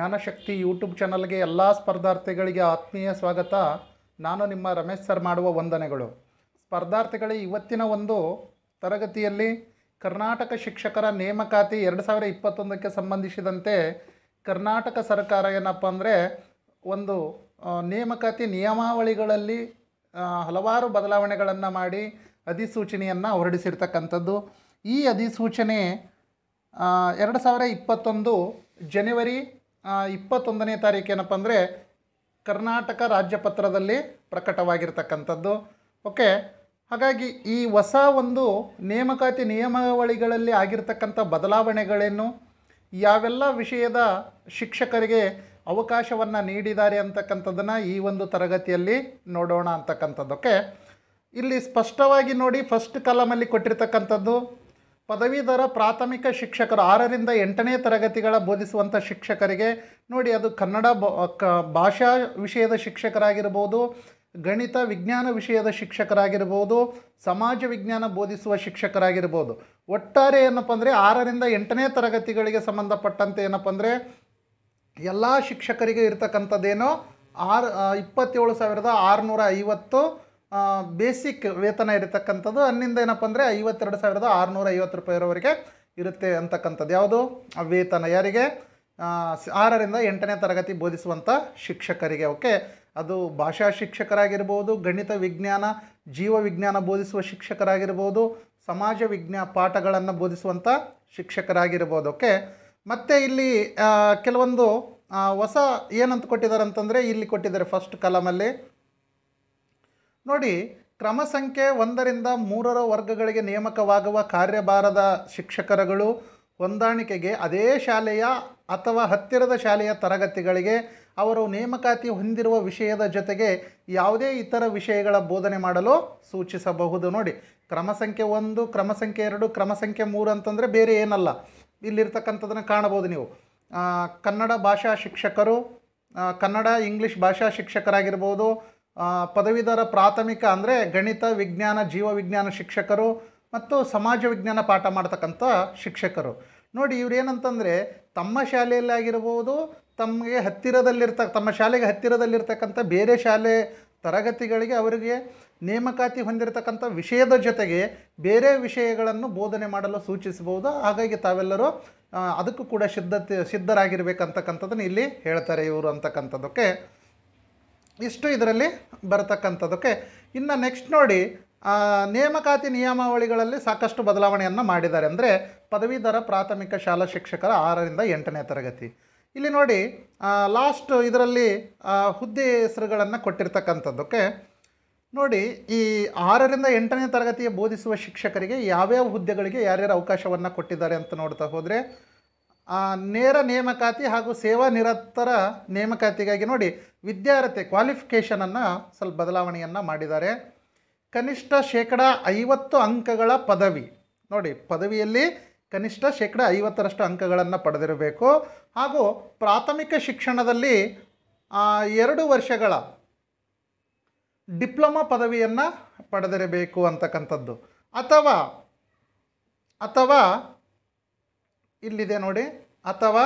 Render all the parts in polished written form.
ಜ್ಞಾನಶಕ್ತಿ YouTube ಚಾನಲ್ಗೆ ಎಲ್ಲ ಸ್ಪರ್ಧಾರ್ಥಿಗಳಿಗೆ ಆತ್ಮೀಯ ಸ್ವಾಗತ. ನಾನು ನಿಮ್ಮ ರಮೇಶ್ ಸರ್ ಮಾಡುವ ವಂದನೆಗಳು. ಸ್ಪರ್ಧಾರ್ಥಿಗಳೇ, ಇವತ್ತಿನ ಒಂದು ತರಗತಿಯಲ್ಲಿ ಕರ್ನಾಟಕ ಶಿಕ್ಷಕರ ನೇಮಕಾತಿ 2021ಕ್ಕೆ ಸಂಬಂಧಿಸಿದಂತೆ ಕರ್ನಾಟಕ ಸರ್ಕಾರ ಏನಪ್ಪ ಅಂದರೆ ಒಂದು ನೇಮಕಾತಿ ನಿಯಮಾವಳಿಗಳಲ್ಲಿ ಹಲವಾರು ಬದಲಾವಣೆಗಳನ್ನು ಮಾಡಿ ಅಧಿಸೂಚನೆಯನ್ನು ಹೊರಡಿಸಿರ್ತಕ್ಕಂಥದ್ದು. ಈ ಅಧಿಸೂಚನೆ 2021 ಜನವರಿ 21ನೇ ತಾರೀಕು ಏನಪ್ಪ ಅಂದರೆ ಕರ್ನಾಟಕ ರಾಜ್ಯಪತ್ರದಲ್ಲಿ ಪ್ರಕಟವಾಗಿರ್ತಕ್ಕಂಥದ್ದು. ಓಕೆ, ಹಾಗಾಗಿ ಈ ಹೊಸ ಒಂದು ನೇಮಕಾತಿ ನಿಯಮಾವಳಿಗಳಲ್ಲಿ ಆಗಿರ್ತಕ್ಕಂಥ ಬದಲಾವಣೆಗಳೇನು, ಯಾವೆಲ್ಲ ವಿಷಯದ ಶಿಕ್ಷಕರಿಗೆ ಅವಕಾಶವನ್ನು ನೀಡಿದ್ದಾರೆ ಅಂತಕ್ಕಂಥದ್ದನ್ನು ಈ ಒಂದು ತರಗತಿಯಲ್ಲಿ ನೋಡೋಣ ಅಂತಕ್ಕಂಥದ್ದು. ಓಕೆ, ಇಲ್ಲಿ ಸ್ಪಷ್ಟವಾಗಿ ನೋಡಿ, ಫಸ್ಟ್ ಕಾಲಮಲ್ಲಿ ಕೊಟ್ಟಿರ್ತಕ್ಕಂಥದ್ದು ಪದವೀಧರ ಪ್ರಾಥಮಿಕ ಶಿಕ್ಷಕರು 6ರಿಂದ 8ನೇ ತರಗತಿಗಳ ಬೋಧಿಸುವಂಥ ಶಿಕ್ಷಕರಿಗೆ ನೋಡಿ, ಅದು ಕನ್ನಡ ಭಾಷಾ ವಿಷಯದ ಶಿಕ್ಷಕರಾಗಿರ್ಬೋದು, ಗಣಿತ ವಿಜ್ಞಾನ ವಿಷಯದ ಶಿಕ್ಷಕರಾಗಿರ್ಬೋದು, ಸಮಾಜ ವಿಜ್ಞಾನ ಬೋಧಿಸುವ ಶಿಕ್ಷಕರಾಗಿರ್ಬೋದು. ಒಟ್ಟಾರೆ ಏನಪ್ಪ ಅಂದರೆ 6ರಿಂದ 8ನೇ ತರಗತಿಗಳಿಗೆ ಸಂಬಂಧಪಟ್ಟಂತೆ ಏನಪ್ಪ ಅಂದರೆ ಎಲ್ಲ ಶಿಕ್ಷಕರಿಗೆ ಇರ್ತಕ್ಕಂಥದ್ದೇನೋ 27,650 ಬೇಸಿಕ್ ವೇತನ ಇರತಕ್ಕಂಥದ್ದು. ಅನ್ನಿಂದ ಏನಪ್ಪ ಅಂದರೆ 52,650 ರೂಪಾಯಿವರೆಗೆ ಇರುತ್ತೆ ಅಂತಕ್ಕಂಥದ್ದು. ಯಾವುದು ವೇತನ ಯಾರಿಗೆ? 6ರಿಂದ 8ನೇ ತರಗತಿ ಬೋಧಿಸುವಂಥ ಶಿಕ್ಷಕರಿಗೆ. ಓಕೆ, ಅದು ಭಾಷಾ ಶಿಕ್ಷಕರಾಗಿರ್ಬೋದು, ಗಣಿತ ವಿಜ್ಞಾನ ಜೀವ ವಿಜ್ಞಾನ ಬೋಧಿಸುವ ಶಿಕ್ಷಕರಾಗಿರ್ಬೋದು, ಸಮಾಜ ಪಾಠಗಳನ್ನು ಬೋಧಿಸುವಂಥ ಶಿಕ್ಷಕರಾಗಿರ್ಬೋದು. ಓಕೆ, ಮತ್ತು ಇಲ್ಲಿ ಕೆಲವೊಂದು ಹೊಸ ಏನಂತ ಕೊಟ್ಟಿದ್ದಾರೆ ಅಂತಂದರೆ ಇಲ್ಲಿ ಕೊಟ್ಟಿದ್ದಾರೆ ಫಸ್ಟ್ ಕಾಲಮಲ್ಲಿ ನೋಡಿ, ಕ್ರಮ ಸಂಖ್ಯೆ 1ರಿಂದ 3ರ ವರ್ಗಗಳಿಗೆ ನೇಮಕವಾಗುವ ಕಾರ್ಯಭಾರದ ಶಿಕ್ಷಕರುಗಳು ಹೊಂದಾಣಿಕೆಗೆ ಅದೇ ಶಾಲೆಯ ಅಥವಾ ಹತ್ತಿರದ ಶಾಲೆಯ ತರಗತಿಗಳಿಗೆ ಅವರು ನೇಮಕಾತಿ ಹೊಂದಿರುವ ವಿಷಯದ ಜೊತೆಗೆ ಯಾವುದೇ ಇತರ ವಿಷಯಗಳ ಬೋಧನೆ ಮಾಡಲು ಸೂಚಿಸಬಹುದು. ನೋಡಿ, ಕ್ರಮ ಸಂಖ್ಯೆ 1, ಕ್ರಮ ಸಂಖ್ಯೆ 2, ಕ್ರಮ ಸಂಖ್ಯೆ 3 ಅಂತಂದರೆ ಬೇರೆ ಏನಲ್ಲ, ಇಲ್ಲಿರ್ತಕ್ಕಂಥದ್ದನ್ನು ಕಾಣಬಹುದು ನೀವು. ಕನ್ನಡ ಭಾಷಾ ಶಿಕ್ಷಕರು, ಕನ್ನಡ ಇಂಗ್ಲೀಷ್ ಭಾಷಾ ಶಿಕ್ಷಕರಾಗಿರ್ಬೋದು, ಪದವೀಧರ ಪ್ರಾಥಮಿಕ ಅಂದರೆ ಗಣಿತ ವಿಜ್ಞಾನ ಜೀವ ವಿಜ್ಞಾನ ಶಿಕ್ಷಕರು ಮತ್ತು ಸಮಾಜ ವಿಜ್ಞಾನ ಪಾಠ ಮಾಡ್ತಕ್ಕಂಥ ಶಿಕ್ಷಕರು. ನೋಡಿ, ಇವ್ರು ಏನಂತಂದರೆ ತಮ್ಮ ಶಾಲೆಯಲ್ಲಿ ಆಗಿರ್ಬೋದು, ತಮ್ಮ ಶಾಲೆಗೆ ಹತ್ತಿರದಲ್ಲಿರ್ತಕ್ಕಂಥ ಬೇರೆ ಶಾಲೆ ತರಗತಿಗಳಿಗೆ ಅವರಿಗೆ ನೇಮಕಾತಿ ಹೊಂದಿರತಕ್ಕಂಥ ವಿಷಯದ ಜೊತೆಗೆ ಬೇರೆ ವಿಷಯಗಳನ್ನು ಬೋಧನೆ ಮಾಡಲು ಸೂಚಿಸಬಹುದು. ಹಾಗಾಗಿ ತಾವೆಲ್ಲರೂ ಅದಕ್ಕೂ ಕೂಡ ಸಿದ್ಧರಾಗಿರ್ಬೇಕಂತಕ್ಕಂಥದ್ದನ್ನು ಇಲ್ಲಿ ಹೇಳ್ತಾರೆ ಇವರು ಅಂತಕ್ಕಂಥದ್ದು. ಓಕೆ, ಇಷ್ಟು ಇದರಲ್ಲಿ ಬರತಕ್ಕಂಥದ್ದಕ್ಕೆ. ಇನ್ನು ನೆಕ್ಸ್ಟ್ ನೋಡಿ, ನೇಮಕಾತಿ ನಿಯಮಾವಳಿಗಳಲ್ಲಿ ಸಾಕಷ್ಟು ಬದಲಾವಣೆಯನ್ನು ಮಾಡಿದ್ದಾರೆ. ಅಂದರೆ ಪದವೀಧರ ಪ್ರಾಥಮಿಕ ಶಾಲಾ ಶಿಕ್ಷಕರ 6ರಿಂದ 8ನೇ ತರಗತಿ. ಇಲ್ಲಿ ನೋಡಿ, ಲಾಸ್ಟ್ ಇದರಲ್ಲಿ ಹುದ್ದೆ ಹೆಸರುಗಳನ್ನು ಕೊಟ್ಟಿರ್ತಕ್ಕಂಥದ್ದು. ಓಕೆ, ನೋಡಿ, ಈ 6ರಿಂದ 8ನೇ ತರಗತಿಯ ಬೋಧಿಸುವ ಶಿಕ್ಷಕರಿಗೆ ಯಾವ್ಯಾವ ಹುದ್ದೆಗಳಿಗೆ ಯಾರ್ಯಾರು ಅವಕಾಶವನ್ನು ಕೊಟ್ಟಿದ್ದಾರೆ ಅಂತ ನೋಡ್ತಾ ಹೋದರೆ, ನೇರ ನೇಮಕಾತಿ ಹಾಗೂ ಸೇವಾ ನಿರತರ ನೇಮಕಾತಿಗಾಗಿ ನೋಡಿ ವಿದ್ಯಾರ್ಹತೆ ಕ್ವಾಲಿಫಿಕೇಷನನ್ನು ಸ್ವಲ್ಪ ಬದಲಾವಣೆಯನ್ನು ಮಾಡಿದ್ದಾರೆ. ಕನಿಷ್ಠ 50% ಅಂಕಗಳ ಪದವಿ. ನೋಡಿ, ಪದವಿಯಲ್ಲಿ ಕನಿಷ್ಠ 50% ಅಂಕಗಳನ್ನು ಪಡೆದಿರಬೇಕು. ಹಾಗೂ ಪ್ರಾಥಮಿಕ ಶಿಕ್ಷಣದಲ್ಲಿ 2 ವರ್ಷಗಳ ಡಿಪ್ಲೊಮಾ ಪದವಿಯನ್ನು ಪಡೆದಿರಬೇಕು ಅಂತಕ್ಕಂಥದ್ದು. ಅಥವಾ ಇಲ್ಲಿದೆ ನೋಡಿ, ಅಥವಾ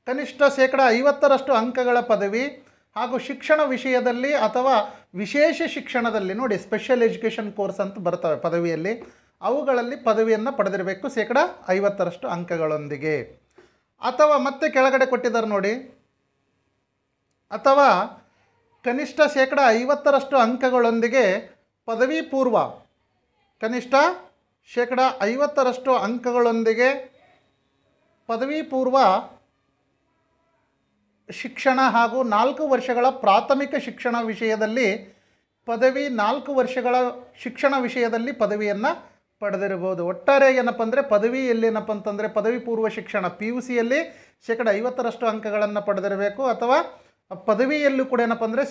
ಕನಿಷ್ಠ 50% ಅಂಕಗಳ ಪದವಿ ಹಾಗೂ ಶಿಕ್ಷಣ ವಿಷಯದಲ್ಲಿ ಅಥವಾ ವಿಶೇಷ ಶಿಕ್ಷಣದಲ್ಲಿ ನೋಡಿ ಸ್ಪೆಷಲ್ ಎಜುಕೇಷನ್ ಕೋರ್ಸ್ ಅಂತ ಬರ್ತವೆ ಪದವಿಯಲ್ಲಿ, ಅವುಗಳಲ್ಲಿ ಪದವಿಯನ್ನು ಪಡೆದಿರಬೇಕು 50% ಅಂಕಗಳೊಂದಿಗೆ. ಅಥವಾ ಮತ್ತೆ ಕೆಳಗಡೆ ಕೊಟ್ಟಿದ್ದಾರೆ ನೋಡಿ, ಅಥವಾ ಕನಿಷ್ಠ 50% ಅಂಕಗಳೊಂದಿಗೆ ಪದವಿ ಪೂರ್ವ, ಕನಿಷ್ಠ 50% ಅಂಕಗಳೊಂದಿಗೆ ಪದವಿ ಪೂರ್ವ ಶಿಕ್ಷಣ ಹಾಗೂ 4 ವರ್ಷಗಳ ಪ್ರಾಥಮಿಕ ಶಿಕ್ಷಣ ವಿಷಯದಲ್ಲಿ ಪದವಿ, 4 ವರ್ಷಗಳ ಶಿಕ್ಷಣ ವಿಷಯದಲ್ಲಿ ಪದವಿಯನ್ನು ಪಡೆದಿರಬಹುದು. ಒಟ್ಟಾರೆ ಏನಪ್ಪ ಅಂದರೆ ಪದವಿಯಲ್ಲಿ ಏನಪ್ಪ ಅಂತಂದರೆ ಪದವಿ ಪೂರ್ವ ಶಿಕ್ಷಣ PUCಯಲ್ಲಿ 50% ಅಂಕಗಳನ್ನು ಪಡೆದಿರಬೇಕು. ಅಥವಾ ಪದವಿಯಲ್ಲೂ ಕೂಡ ಏನಪ್ಪ ಅಂದರೆ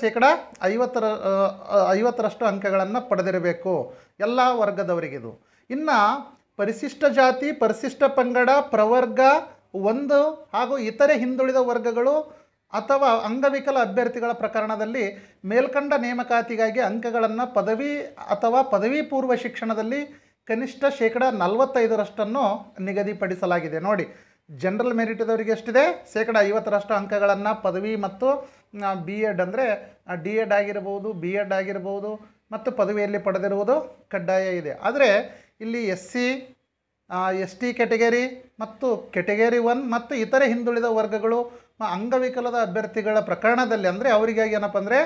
50% ಅಂಕಗಳನ್ನು ಪಡೆದಿರಬೇಕು ಎಲ್ಲ ವರ್ಗದವರಿಗಿದು. ಇನ್ನು ಪರಿಶಿಷ್ಟ ಜಾತಿ, ಪರಿಶಿಷ್ಟ ಪಂಗಡ, ಪ್ರವರ್ಗ 1 ಹಾಗೂ ಇತರೆ ಹಿಂದುಳಿದ ವರ್ಗಗಳು ಅಥವಾ ಅಂಗವಿಕಲ ಅಭ್ಯರ್ಥಿಗಳ ಪ್ರಕರಣದಲ್ಲಿ ಮೇಲ್ಕಂಡ ನೇಮಕಾತಿಗಾಗಿ ಅಂಕಗಳನ್ನು ಪದವಿ ಅಥವಾ ಪದವಿ ಪೂರ್ವ ಶಿಕ್ಷಣದಲ್ಲಿ ಕನಿಷ್ಠ 45% ನಿಗದಿಪಡಿಸಲಾಗಿದೆ. ನೋಡಿ, ಜನರಲ್ ಮೆರಿಟ್ ಇದ್ದವರಿಗೆ ಎಷ್ಟಿದೆ? ಶೇಕಡ 50ರಷ್ಟು ಅಂಕಗಳನ್ನು ಪದವಿ ಮತ್ತು ಬಿ ಎಡ್ ಅಂದರೆ ಡಿ ಎಡ್ ಆಗಿರ್ಬೋದು, ಬಿ ಎಡ್ ಆಗಿರ್ಬೋದು ಮತ್ತು ಪದವಿಯಲ್ಲಿ ಪಡೆದಿರುವುದು ಕಡ್ಡಾಯ ಇದೆ. ಆದರೆ ಇಲ್ಲಿ SC ST ಕ್ಯಾಟಗರಿ ಮತ್ತು ಕ್ಯಾಟಗರಿ 1 ಮತ್ತು ಇತರೆ ಹಿಂದುಳಿದ ವರ್ಗಗಳು ಅಂಗವಿಕಲದ ಅಭ್ಯರ್ಥಿಗಳ ಪ್ರಕರಣದಲ್ಲಿ ಅಂದರೆ ಅವರಿಗಾಗಿ ಏನಪ್ಪ ಅಂದರೆ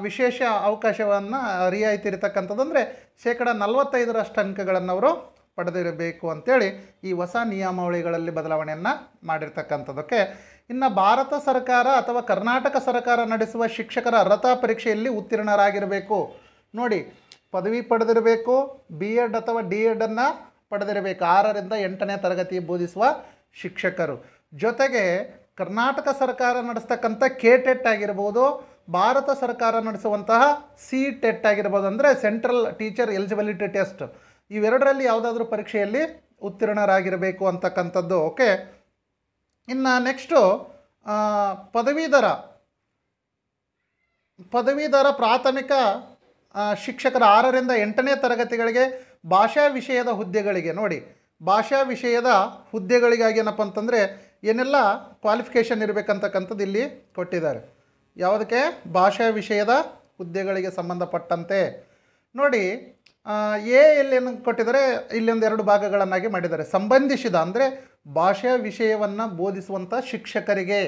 ವಿಶೇಷ ಅವಕಾಶವನ್ನು ರಿಯಾಯಿತಿ ಇರತಕ್ಕಂಥದ್ದು ಅಂದರೆ ಶೇಕಡ 45ರಷ್ಟು ಅಂಕಗಳನ್ನು ಅವರು ಪಡೆದಿರಬೇಕು ಅಂಥೇಳಿ ಈ ಹೊಸ ನಿಯಮಾವಳಿಗಳಲ್ಲಿ ಬದಲಾವಣೆಯನ್ನು ಮಾಡಿರ್ತಕ್ಕಂಥದ್ದಕ್ಕೆ. ಇನ್ನು ಭಾರತ ಸರ್ಕಾರ ಅಥವಾ ಕರ್ನಾಟಕ ಸರ್ಕಾರ ನಡೆಸುವ ಶಿಕ್ಷಕರ ಅರ್ಹತಾ ಪರೀಕ್ಷೆಯಲ್ಲಿ ಉತ್ತೀರ್ಣರಾಗಿರಬೇಕು. ನೋಡಿ, ಪದವಿ ಪಡೆದಿರಬೇಕು, ಬಿ ಎಡ್ ಅಥವಾ ಡಿ ಎಡನ್ನು ಪಡೆದಿರಬೇಕು, 6ರಿಂದ 8ನೇ ತರಗತಿ ಬೋಧಿಸುವ ಶಿಕ್ಷಕರು. ಜೊತೆಗೆ ಕರ್ನಾಟಕ ಸರ್ಕಾರ ನಡೆಸ್ತಕ್ಕಂಥ KTET ಆಗಿರ್ಬೋದು, ಭಾರತ ಸರ್ಕಾರ ನಡೆಸುವಂತಹ CTET ಆಗಿರ್ಬೋದು, ಅಂದರೆ ಸೆಂಟ್ರಲ್ ಟೀಚರ್ ಎಲಿಜಿಬಿಲಿಟಿ ಟೆಸ್ಟ್, ಇವೆರಡರಲ್ಲಿ ಯಾವುದಾದ್ರೂ ಪರೀಕ್ಷೆಯಲ್ಲಿ ಉತ್ತೀರ್ಣರಾಗಿರಬೇಕು ಅಂತಕ್ಕಂಥದ್ದು. ಓಕೆ, ಇನ್ನು ನೆಕ್ಸ್ಟು ಪದವೀಧರ ಪ್ರಾಥಮಿಕ ಶಿಕ್ಷಕರ 6ರಿಂದ 8ನೇ ತರಗತಿಗಳಿಗೆ ಭಾಷಾ ವಿಷಯದ ಹುದ್ದೆಗಳಿಗೆ ನೋಡಿ, ಭಾಷಾ ವಿಷಯದ ಹುದ್ದೆಗಳಿಗಾಗಿ ಏನಪ್ಪ ಅಂತಂದರೆ ಏನೆಲ್ಲ ಕ್ವಾಲಿಫಿಕೇಷನ್ ಇರಬೇಕಂತಕ್ಕಂಥದ್ದು ಇಲ್ಲಿ ಕೊಟ್ಟಿದ್ದಾರೆ. ಯಾವುದಕ್ಕೆ? ಭಾಷಾ ವಿಷಯದ ಹುದ್ದೆಗಳಿಗೆ ಸಂಬಂಧಪಟ್ಟಂತೆ. ನೋಡಿ, ಎಲ್ಲಿ ಕೊಟ್ಟಿದ್ದಾರೆ, ಇಲ್ಲೊಂದು 2 ಭಾಗಗಳನ್ನಾಗಿ ಮಾಡಿದ್ದಾರೆ. ಸಂಬಂಧಿಸಿದ ಅಂದರೆ ಭಾಷಾ ವಿಷಯವನ್ನು ಬೋಧಿಸುವಂಥ ಶಿಕ್ಷಕರಿಗೆ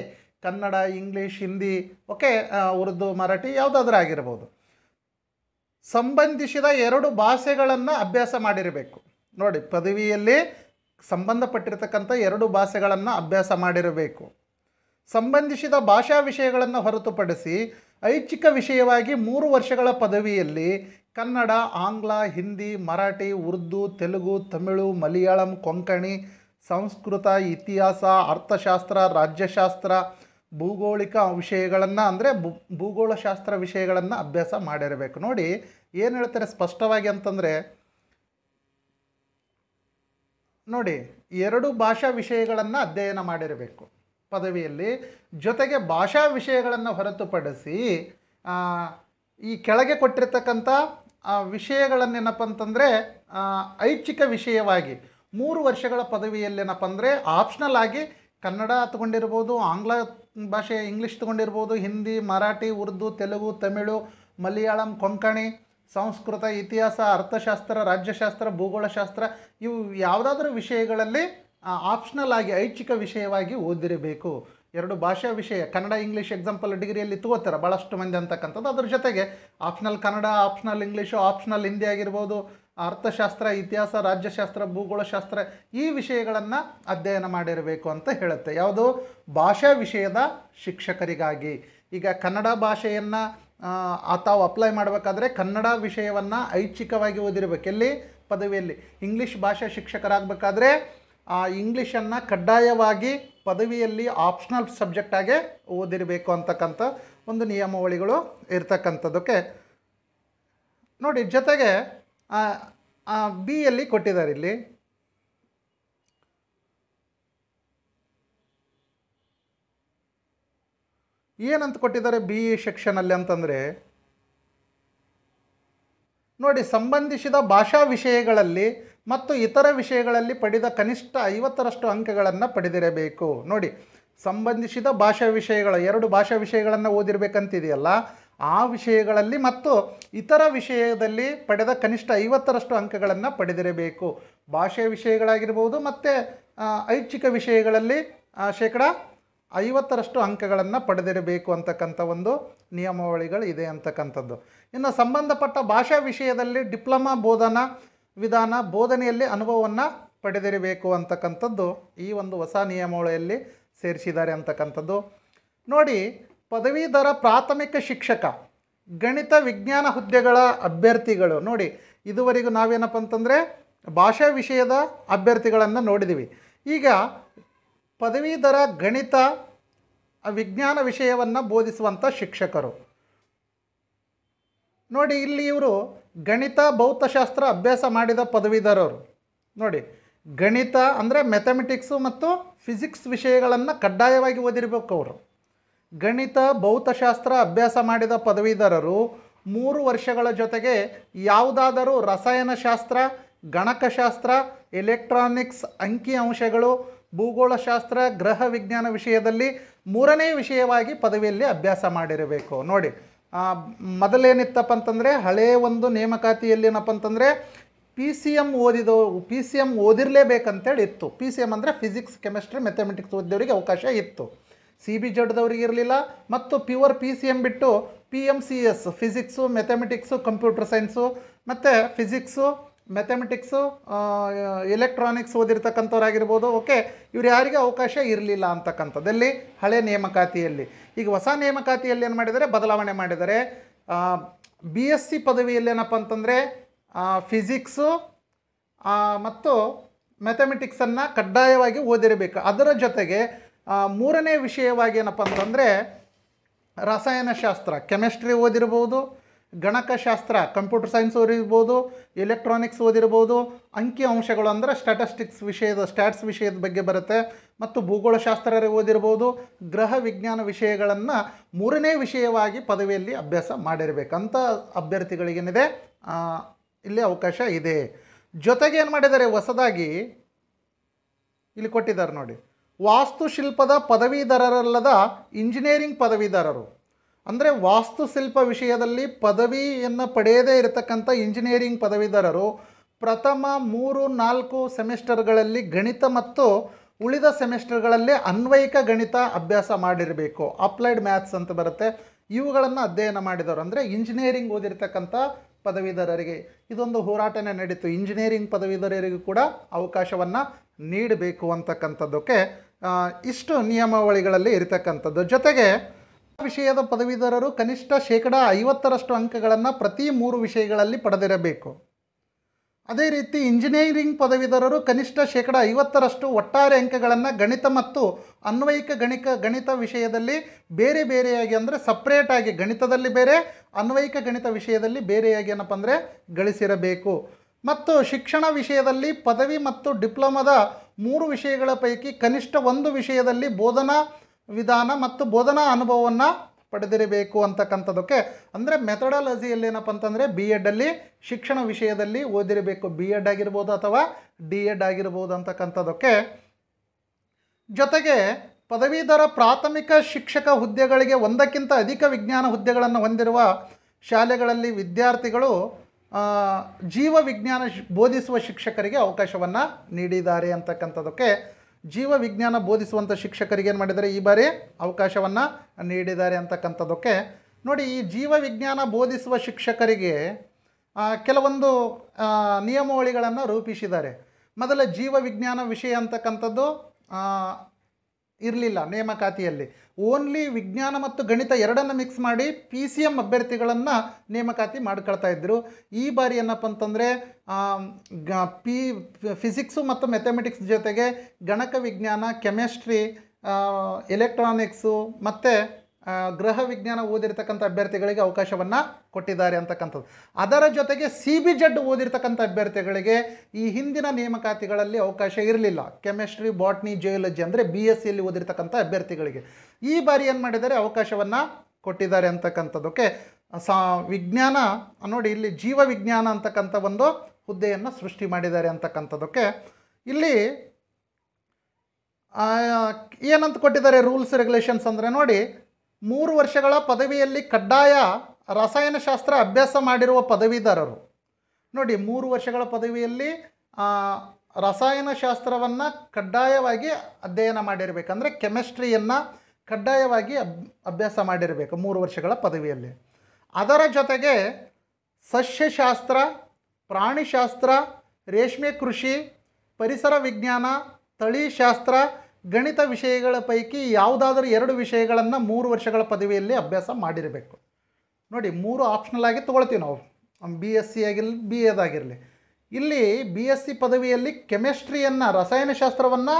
ಕನ್ನಡ, ಇಂಗ್ಲೀಷ್, ಹಿಂದಿ, ಓಕೆ, ಉರ್ದು, ಮರಾಠಿ ಯಾವುದಾದ್ರೂ ಆಗಿರ್ಬೋದು. ಸಂಬಂಧಿಸಿದ 2 ಭಾಷೆಗಳನ್ನು ಅಭ್ಯಾಸ ಮಾಡಿರಬೇಕು. ನೋಡಿ, ಪದವಿಯಲ್ಲಿ ಸಂಬಂಧಪಟ್ಟಿರ್ತಕ್ಕಂಥ 2 ಭಾಷೆಗಳನ್ನು ಅಭ್ಯಾಸ ಮಾಡಿರಬೇಕು. ಸಂಬಂಧಿಸಿದ ಭಾಷಾ ವಿಷಯಗಳನ್ನು ಹೊರತುಪಡಿಸಿ ಐಚ್ಛಿಕ ವಿಷಯವಾಗಿ 3 ವರ್ಷಗಳ ಪದವಿಯಲ್ಲಿ ಕನ್ನಡ, ಆಂಗ್ಲ, ಹಿಂದಿ, ಮರಾಠಿ, ಉರ್ದು, ತೆಲುಗು, ತಮಿಳು, ಮಲಯಾಳಂ, ಕೊಂಕಣಿ, ಸಂಸ್ಕೃತ, ಇತಿಹಾಸ, ಅರ್ಥಶಾಸ್ತ್ರ, ರಾಜ್ಯಶಾಸ್ತ್ರ, ಭೂಗೋಳಿಕ ವಿಷಯಗಳನ್ನು ಅಂದರೆ ಭೂಗೋಳಶಾಸ್ತ್ರ ವಿಷಯಗಳನ್ನು ಅಭ್ಯಾಸ ಮಾಡಿರಬೇಕು. ನೋಡಿ, ಏನು ಹೇಳ್ತಾರೆ ಸ್ಪಷ್ಟವಾಗಿ ಅಂತಂದರೆ, ನೋಡಿ, 2 ಭಾಷಾ ವಿಷಯಗಳನ್ನು ಅಧ್ಯಯನ ಮಾಡಿರಬೇಕು ಪದವಿಯಲ್ಲಿ. ಜೊತೆಗೆ ಭಾಷಾ ವಿಷಯಗಳನ್ನು ಹೊರತುಪಡಿಸಿ ಈ ಕೆಳಗೆ ಕೊಟ್ಟಿರ್ತಕ್ಕಂಥ ವಿಷಯಗಳನ್ನೇನಪ್ಪ ಅಂತಂದರೆ ಐಚ್ಛಿಕ ವಿಷಯವಾಗಿ 3 ವರ್ಷಗಳ ಪದವಿಯಲ್ಲಿ ಏನಪ್ಪ ಅಂದರೆ ಆಪ್ಷನಲ್ ಆಗಿ ಕನ್ನಡ ತಗೊಂಡಿರ್ಬೋದು, ಆಂಗ್ಲ ಭಾಷೆ ಇಂಗ್ಲೀಷ್ ತಗೊಂಡಿರ್ಬೋದು, ಹಿಂದಿ, ಮರಾಠಿ, ಉರ್ದು, ತೆಲುಗು, ತಮಿಳು, ಮಲಯಾಳಂ, ಕೊಂಕಣಿ, ಸಂಸ್ಕೃತ, ಇತಿಹಾಸ, ಅರ್ಥಶಾಸ್ತ್ರ, ರಾಜ್ಯಶಾಸ್ತ್ರ, ಭೂಗೋಳಶಾಸ್ತ್ರ, ಇವು ಯಾವುದಾದ್ರೂ ವಿಷಯಗಳಲ್ಲಿ ಆಪ್ಷನಲ್ ಆಗಿ ಐಚ್ಛಿಕ ವಿಷಯವಾಗಿ ಓದಿರಬೇಕು. 2 ಭಾಷಾ ವಿಷಯ, ಕನ್ನಡ ಇಂಗ್ಲೀಷ್ ಎಕ್ಸಾಂಪಲ್ ಡಿಗ್ರಿಯಲ್ಲಿ ತಗೋತಾರೆ ಭಾಳಷ್ಟು ಮಂದಿ ಅಂತಕ್ಕಂಥದ್ದು. ಅದ್ರ ಜೊತೆಗೆ optional Kannada, optional English, optional Hindi ಆಗಿರ್ಬೋದು, ಅರ್ಥಶಾಸ್ತ್ರ, ಇತಿಹಾಸ, ರಾಜ್ಯಶಾಸ್ತ್ರ, ಭೂಗೋಳಶಾಸ್ತ್ರ ಈ ವಿಷಯಗಳನ್ನು ಅಧ್ಯಯನ ಮಾಡಿರಬೇಕು ಅಂತ ಹೇಳುತ್ತೆ. ಯಾವುದು? ಭಾಷಾ ವಿಷಯದ ಶಿಕ್ಷಕರಿಗಾಗಿ. ಈಗ ಕನ್ನಡ ಭಾಷೆಯನ್ನು ತಾವು ಅಪ್ಲೈ ಮಾಡಬೇಕಾದ್ರೆ ಕನ್ನಡ ವಿಷಯವನ್ನು ಐಚ್ಛಿಕವಾಗಿ ಓದಿರಬೇಕು. ಎಲ್ಲಿ? ಪದವಿಯಲ್ಲಿ. ಇಂಗ್ಲೀಷ್ ಭಾಷಾ ಶಿಕ್ಷಕರಾಗಬೇಕಾದ್ರೆ ಇಂಗ್ಲೀಷನ್ನು ಕಡ್ಡಾಯವಾಗಿ ಪದವಿಯಲ್ಲಿ ಆಪ್ಷನಲ್ ಸಬ್ಜೆಕ್ಟಾಗೆ ಓದಿರಬೇಕು ಅಂತಕ್ಕಂಥ ಒಂದು ನಿಯಮಾವಳಿಗಳು ಇರ್ತಕ್ಕಂಥದ್ದಕ್ಕೆ. ನೋಡಿ, ಜೊತೆಗೆ ಬಿ ಯಲ್ಲಿ ಕೊಟ್ಟಿದ್ದಾರೆ. ಇಲ್ಲಿ ಏನಂತ ಕೊಟ್ಟಿದ್ದಾರೆ ಬಿ ಸೆಕ್ಷನಲ್ಲಿ ಅಂತಂದರೆ, ನೋಡಿ, ಸಂಬಂಧಿಸಿದ ಭಾಷಾ ವಿಷಯಗಳಲ್ಲಿ ಮತ್ತು ಇತರ ವಿಷಯಗಳಲ್ಲಿ ಪಡೆದ ಕನಿಷ್ಠ 50ರಷ್ಟು ಅಂಕಗಳನ್ನು ಪಡೆದಿರಬೇಕು. ನೋಡಿ, ಸಂಬಂಧಿಸಿದ ಭಾಷಾ ವಿಷಯಗಳ 2 ಭಾಷಾ ವಿಷಯಗಳನ್ನು ಓದಿರಬೇಕಂತಿದೆಯಲ್ಲ, ಆ ವಿಷಯಗಳಲ್ಲಿ ಮತ್ತು ಇತರ ವಿಷಯದಲ್ಲಿ ಪಡೆದ ಕನಿಷ್ಠ 50ರಷ್ಟು ಅಂಕಗಳನ್ನು ಪಡೆದಿರಬೇಕು. ಭಾಷೆ ವಿಷಯಗಳಾಗಿರ್ಬೋದು ಮತ್ತು ಐಚ್ಛಿಕ ವಿಷಯಗಳಲ್ಲಿ ಶೇಕಡ 50ರಷ್ಟು ಅಂಕಗಳನ್ನು ಪಡೆದಿರಬೇಕು ಅಂತಕ್ಕಂಥ ಒಂದು ನಿಯಮಾವಳಿಗಳು ಇದೆ ಅಂತಕ್ಕಂಥದ್ದು. ಇನ್ನು ಸಂಬಂಧಪಟ್ಟ ಭಾಷಾ ವಿಷಯದಲ್ಲಿ ಡಿಪ್ಲೊಮಾ ಬೋಧನಾ ವಿಧಾನ ಬೋಧನೆಯಲ್ಲಿ ಅನುಭವವನ್ನು ಪಡೆದಿರಬೇಕು ಅಂತಕ್ಕಂಥದ್ದು ಈ ಒಂದು ಹೊಸ ನಿಯಮಾವಳಿಯಲ್ಲಿ ಸೇರಿಸಿದ್ದಾರೆ ಅಂತಕ್ಕಂಥದ್ದು. ನೋಡಿ, ಪದವೀಧರ ಪ್ರಾಥಮಿಕ ಶಿಕ್ಷಕ ಗಣಿತ ವಿಜ್ಞಾನ ಹುದ್ದೆಗಳ ಅಭ್ಯರ್ಥಿಗಳು. ನೋಡಿ, ಇದುವರೆಗೂ ನಾವೇನಪ್ಪ ಅಂತಂದರೆ ಭಾಷಾ ವಿಷಯದ ಅಭ್ಯರ್ಥಿಗಳನ್ನು ನೋಡಿದ್ದೀವಿ. ಈಗ ಪದವೀಧರ ಗಣಿತ ವಿಜ್ಞಾನ ವಿಷಯವನ್ನು ಬೋಧಿಸುವಂಥ ಶಿಕ್ಷಕರು. ನೋಡಿ, ಇಲ್ಲಿ ಇವರು ಗಣಿತ ಭೌತಶಾಸ್ತ್ರ ಅಭ್ಯಾಸ ಮಾಡಿದ ಪದವೀಧರರು. ನೋಡಿ, ಗಣಿತ ಅಂದರೆ ಮ್ಯಾಥಮೆಟಿಕ್ಸು ಮತ್ತು ಫಿಸಿಕ್ಸ್ ವಿಷಯಗಳನ್ನು ಕಡ್ಡಾಯವಾಗಿ ಓದಿರಬೇಕು ಅವರು. ಗಣಿತ ಭೌತಶಾಸ್ತ್ರ ಅಭ್ಯಾಸ ಮಾಡಿದ ಪದವೀಧರರು 3 ವರ್ಷಗಳ ಜೊತೆಗೆ ಯಾವುದಾದರೂ ರಸಾಯನಶಾಸ್ತ್ರ, ಗಣಕಶಾಸ್ತ್ರ, ಎಲೆಕ್ಟ್ರಾನಿಕ್ಸ್, ಅಂಕಿ ಅಂಶಗಳು, ಭೂಗೋಳಶಾಸ್ತ್ರ, ಗೃಹ ವಿಜ್ಞಾನ ವಿಷಯದಲ್ಲಿ 3ನೇ ವಿಷಯವಾಗಿ ಪದವಿಯಲ್ಲಿ ಅಭ್ಯಾಸ ಮಾಡಿರಬೇಕು. ನೋಡಿ ಮೊದಲೇನಿತ್ತಪ್ಪ ಅಂತಂದರೆ ಹಳೆಯ ಒಂದು ನೇಮಕಾತಿಯಲ್ಲಿ ಏನಪ್ಪ ಅಂತಂದರೆ PCM ಓದಿರಲೇಬೇಕಂತೇಳಿ ಇತ್ತು. PCM ಅಂದರೆ ಫಿಸಿಕ್ಸ್, ಕೆಮಿಸ್ಟ್ರಿ, ಮ್ಯಾಥಮೆಟಿಕ್ಸ್ ಓದಿದವರಿಗೆ ಅವಕಾಶ ಇತ್ತು. CBಜಡ್ದವ್ರಿಗೆ ಇರಲಿಲ್ಲ. ಮತ್ತು ಪ್ಯೂರ್ PCM ಬಿಟ್ಟು PMCS physics, mathematics, computer science ಮತ್ತು ಫಿಸಿಕ್ಸು, ಮ್ಯಾಥಮೆಟಿಕ್ಸು, ಎಲೆಕ್ಟ್ರಾನಿಕ್ಸ್ ಓದಿರ್ತಕ್ಕಂಥವ್ರಾಗಿರ್ಬೋದು. ಓಕೆ, ಇವ್ರು ಯಾರಿಗೆ ಅವಕಾಶ ಇರಲಿಲ್ಲ ಅಂತಕ್ಕಂಥದ್ದಲ್ಲಿ ಹಳೆ ನೇಮಕಾತಿಯಲ್ಲಿ. ಈಗ ಹೊಸ ನೇಮಕಾತಿಯಲ್ಲಿ ಏನು ಮಾಡಿದ್ದಾರೆ, ಬದಲಾವಣೆ ಮಾಡಿದ್ದಾರೆ. BSc ಪದವಿಯಲ್ಲಿ ಏನಪ್ಪ ಅಂತಂದರೆ ಫಿಸಿಕ್ಸು ಮತ್ತು ಮ್ಯಾಥಮೆಟಿಕ್ಸನ್ನು ಕಡ್ಡಾಯವಾಗಿ ಓದಿರಬೇಕು. ಅದರ ಜೊತೆಗೆ 3ನೇ ವಿಷಯವಾಗಿ ಏನಪ್ಪ ಅಂತಂದರೆ ರಸಾಯನಶಾಸ್ತ್ರ, ಕೆಮಿಸ್ಟ್ರಿ ಓದಿರ್ಬೋದು, ಗಣಕಶಾಸ್ತ್ರ, ಕಂಪ್ಯೂಟರ್ ಸೈನ್ಸ್ ಓದಿರ್ಬೋದು, ಎಲೆಕ್ಟ್ರಾನಿಕ್ಸ್ ಓದಿರ್ಬೋದು, ಅಂಕಿ ಅಂಶಗಳು ಅಂದರೆ ಸ್ಟ್ಯಾಟ್ಸ್ ವಿಷಯದ ಬಗ್ಗೆ ಬರುತ್ತೆ, ಮತ್ತು ಭೂಗೋಳಶಾಸ್ತ್ರ ಓದಿರ್ಬೋದು, ಗೃಹ ವಿಜ್ಞಾನ ವಿಷಯಗಳನ್ನು 3ನೇ ವಿಷಯವಾಗಿ ಪದವಿಯಲ್ಲಿ ಅಭ್ಯಾಸ ಮಾಡಿರಬೇಕಂತ ಅಭ್ಯರ್ಥಿಗಳಿಗೇನಿದೆ ಇಲ್ಲಿ ಅವಕಾಶ ಇದೆ. ಜೊತೆಗೆ ಏನು ಮಾಡಿದ್ದಾರೆ, ಹೊಸದಾಗಿ ಇಲ್ಲಿ ಕೊಟ್ಟಿದ್ದಾರೆ ನೋಡಿ, ವಾಸ್ತುಶಿಲ್ಪದ ಪದವೀಧರರಲ್ಲದ ಇಂಜಿನಿಯರಿಂಗ್ ಪದವೀಧರರು, ಅಂದರೆ ವಾಸ್ತುಶಿಲ್ಪ ವಿಷಯದಲ್ಲಿ ಪದವಿಯನ್ನು ಪಡೆಯದೇ ಇರತಕ್ಕಂಥ ಇಂಜಿನಿಯರಿಂಗ್ ಪದವೀಧರರು ಪ್ರಥಮ 3-4 ಸೆಮಿಸ್ಟರ್ಗಳಲ್ಲಿ ಗಣಿತ ಮತ್ತು ಉಳಿದ ಸೆಮಿಸ್ಟರ್ಗಳಲ್ಲಿ ಅನ್ವಯಿಕ ಗಣಿತ ಅಭ್ಯಾಸ ಮಾಡಿರಬೇಕು. ಅಪ್ಲೈಡ್ ಮ್ಯಾಥ್ಸ್ ಅಂತ ಬರುತ್ತೆ. ಇವುಗಳನ್ನು ಅಧ್ಯಯನ ಮಾಡಿದವರು ಅಂದರೆ ಇಂಜಿನಿಯರಿಂಗ್ ಓದಿರ್ತಕ್ಕಂಥ ಪದವೀಧರರಿಗೆ ಇದೊಂದು ಹೋರಾಟನೇ ನಡೀತು. ಇಂಜಿನಿಯರಿಂಗ್ ಪದವೀಧರರಿಗೂ ಕೂಡ ಅವಕಾಶವನ್ನು ನೀಡಬೇಕು ಅಂತಕ್ಕಂಥದ್ದಕ್ಕೆ ಇಷ್ಟು ನಿಯಮಾವಳಿಗಳಲ್ಲಿ ಇರತಕ್ಕಂಥದ್ದು. ಜೊತೆಗೆ ವಿಷಯದ ಪದವೀಧರರು ಕನಿಷ್ಠ 50% ಅಂಕಗಳನ್ನು ಪ್ರತಿ 3 ವಿಷಯಗಳಲ್ಲಿ ಪಡೆದಿರಬೇಕು. ಅದೇ ರೀತಿ ಇಂಜಿನಿಯರಿಂಗ್ ಪದವೀಧರರು ಕನಿಷ್ಠ 50% ಒಟ್ಟಾರೆ ಅಂಕಗಳನ್ನು ಗಣಿತ ಮತ್ತು ಅನ್ವಯಿಕ ಗಣಿತ ವಿಷಯದಲ್ಲಿ ಬೇರೆ ಬೇರೆಯಾಗಿ ಅಂದರೆ ಸಪ್ರೇಟಾಗಿ ಗಣಿತದಲ್ಲಿ ಬೇರೆ, ಅನ್ವಯಿಕ ಗಣಿತ ವಿಷಯದಲ್ಲಿ ಬೇರೆಯಾಗಿ ಏನಪ್ಪ ಅಂದರೆ ಗಳಿಸಿರಬೇಕು. ಮತ್ತು ಶಿಕ್ಷಣ ವಿಷಯದಲ್ಲಿ ಪದವಿ ಮತ್ತು ಡಿಪ್ಲೊಮಾದ 3 ವಿಷಯಗಳ ಪೈಕಿ ಕನಿಷ್ಠ 1 ವಿಷಯದಲ್ಲಿ ಬೋಧನಾ ವಿಧಾನ ಮತ್ತು ಬೋಧನಾ ಅನುಭವವನ್ನು ಪಡೆದಿರಬೇಕು ಅಂತಕ್ಕಂಥದ್ದಕ್ಕೆ ಅಂದರೆ ಮೆಥಡಾಲಜಿಯಲ್ಲಿ ಏನಪ್ಪ ಅಂತಂದರೆ B.Ed ಅಲ್ಲಿ ಶಿಕ್ಷಣ ವಿಷಯದಲ್ಲಿ ಓದಿರಬೇಕು. B.Ed ಆಗಿರ್ಬೋದು ಅಥವಾ D.Ed ಆಗಿರ್ಬೋದು ಅಂತಕ್ಕಂಥದ್ದಕ್ಕೆ. ಜೊತೆಗೆ ಪದವೀಧರ ಪ್ರಾಥಮಿಕ ಶಿಕ್ಷಕ ಹುದ್ದೆಗಳಿಗೆ 1ಕ್ಕಿಂತ ಅಧಿಕ ವಿಜ್ಞಾನ ಹುದ್ದೆಗಳನ್ನು ಹೊಂದಿರುವ ಶಾಲೆಗಳಲ್ಲಿ ವಿದ್ಯಾರ್ಥಿಗಳು ಜೀವ ವಿಜ್ಞಾನ ಬೋಧಿಸುವ ಶಿಕ್ಷಕರಿಗೆ ಅವಕಾಶವನ್ನು ನೀಡಿದ್ದಾರೆ ಅಂತಕ್ಕಂಥದ್ದಕ್ಕೆ. ಜೀವ ವಿಜ್ಞಾನ ಬೋಧಿಸುವಂಥ ಶಿಕ್ಷಕರಿಗೆ ಏನು ಮಾಡಿದ್ದಾರೆ, ಈ ಬಾರಿ ಅವಕಾಶವನ್ನು ನೀಡಿದ್ದಾರೆ ಅಂತಕ್ಕಂಥದ್ದಕ್ಕೆ. ನೋಡಿ, ಈ ಜೀವ ವಿಜ್ಞಾನ ಬೋಧಿಸುವ ಶಿಕ್ಷಕರಿಗೆ ಕೆಲವೊಂದು ನಿಯಮಾವಳಿಗಳನ್ನು ರೂಪಿಸಿದ್ದಾರೆ. ಮೊದಲ ಜೀವ ವಿಜ್ಞಾನ ವಿಷಯ ಅಂತಕ್ಕಂಥದ್ದು ಇರಲಿಲ್ಲ ನೇಮಕಾತಿಯಲ್ಲಿ. ಓನ್ಲಿ ವಿಜ್ಞಾನ ಮತ್ತು ಗಣಿತ ಎರಡನ್ನು ಮಿಕ್ಸ್ ಮಾಡಿ PCM ಅಭ್ಯರ್ಥಿಗಳನ್ನು ನೇಮಕಾತಿ ಮಾಡ್ಕೊಳ್ತಾ ಇದ್ದರು. ಈ ಬಾರಿ ಏನಪ್ಪ ಅಂತಂದರೆ ಫಿಸಿಕ್ಸು ಮತ್ತು ಮ್ಯಾಥಮೆಟಿಕ್ಸ್ ಜೊತೆಗೆ ಗಣಕ ವಿಜ್ಞಾನ, ಕೆಮಿಸ್ಟ್ರಿ, ಎಲೆಕ್ಟ್ರಾನಿಕ್ಸು ಮತ್ತು ಗೃಹ ವಿಜ್ಞಾನ ಓದಿರ್ತಕ್ಕಂಥ ಅಭ್ಯರ್ಥಿಗಳಿಗೆ ಅವಕಾಶವನ್ನು ಕೊಟ್ಟಿದ್ದಾರೆ ಅಂತಕ್ಕಂಥದ್ದು. ಅದರ ಜೊತೆಗೆ CBಜಡ್ ಓದಿರ್ತಕ್ಕಂಥ ಅಭ್ಯರ್ಥಿಗಳಿಗೆ ಈ ಹಿಂದಿನ ನೇಮಕಾತಿಗಳಲ್ಲಿ ಅವಕಾಶ ಇರಲಿಲ್ಲ. ಕೆಮಿಸ್ಟ್ರಿ, ಬಾಟ್ನಿ, ಜಿಯಾಲಜಿ ಅಂದರೆ BScಯಲ್ಲಿ ಓದಿರ್ತಕ್ಕಂಥ ಅಭ್ಯರ್ಥಿಗಳಿಗೆ ಈ ಬಾರಿ ಏನು ಮಾಡಿದ್ದಾರೆ, ಅವಕಾಶವನ್ನು ಕೊಟ್ಟಿದ್ದಾರೆ ಅಂತಕ್ಕಂಥದ್ದಕ್ಕೆ. ವಿಜ್ಞಾನ ನೋಡಿ, ಇಲ್ಲಿ ಜೀವ ವಿಜ್ಞಾನ ಅಂತಕ್ಕಂಥ ಒಂದು ಹುದ್ದೆಯನ್ನು ಸೃಷ್ಟಿ ಮಾಡಿದ್ದಾರೆ ಅಂತಕ್ಕಂಥದ್ದಕ್ಕೆ. ಇಲ್ಲಿ ಏನಂತ ಕೊಟ್ಟಿದ್ದಾರೆ ರೂಲ್ಸ್ ರೆಗ್ಯುಲೇಷನ್ಸ್ ಅಂದರೆ ನೋಡಿ, 3 ವರ್ಷಗಳ ಪದವಿಯಲ್ಲಿ ಕಡ್ಡಾಯ ರಸಾಯನಶಾಸ್ತ್ರ ಅಭ್ಯಾಸ ಮಾಡಿರುವ ಪದವೀಧರರು ನೋಡಿ, 3 ವರ್ಷಗಳ ಪದವಿಯಲ್ಲಿ ರಸಾಯನಶಾಸ್ತ್ರವನ್ನು ಕಡ್ಡಾಯವಾಗಿ ಅಧ್ಯಯನ ಮಾಡಿರಬೇಕಂದ್ರೆ ಕೆಮಿಸ್ಟ್ರಿಯನ್ನು ಕಡ್ಡಾಯವಾಗಿ ಅಭ್ಯಾಸ ಮಾಡಿರಬೇಕು 3 ವರ್ಷಗಳ ಪದವಿಯಲ್ಲಿ. ಅದರ ಜೊತೆಗೆ ಸಸ್ಯಶಾಸ್ತ್ರ, ಪ್ರಾಣಿಶಾಸ್ತ್ರ, ರೇಷ್ಮೆ ಕೃಷಿ, ಪರಿಸರ ವಿಜ್ಞಾನ, ತಳಿಶಾಸ್ತ್ರ, ಗಣಿತ ವಿಷಯಗಳ ಪೈಕಿ ಯಾವುದಾದ್ರೂ 2 ವಿಷಯಗಳನ್ನು 3 ವರ್ಷಗಳ ಪದವಿಯಲ್ಲಿ ಅಭ್ಯಾಸ ಮಾಡಿರಬೇಕು. ನೋಡಿ, 3 ಆಪ್ಷನಲ್ ಆಗಿ ತೊಗೊಳ್ತೀವಿ ನಾವು, BSc ಆಗಿರಲಿ BA ಆಗಿರಲಿ. ಇಲ್ಲಿ BSc ಪದವಿಯಲ್ಲಿ ಕೆಮಿಸ್ಟ್ರಿಯನ್ನು, ರಸಾಯನಶಾಸ್ತ್ರವನ್ನು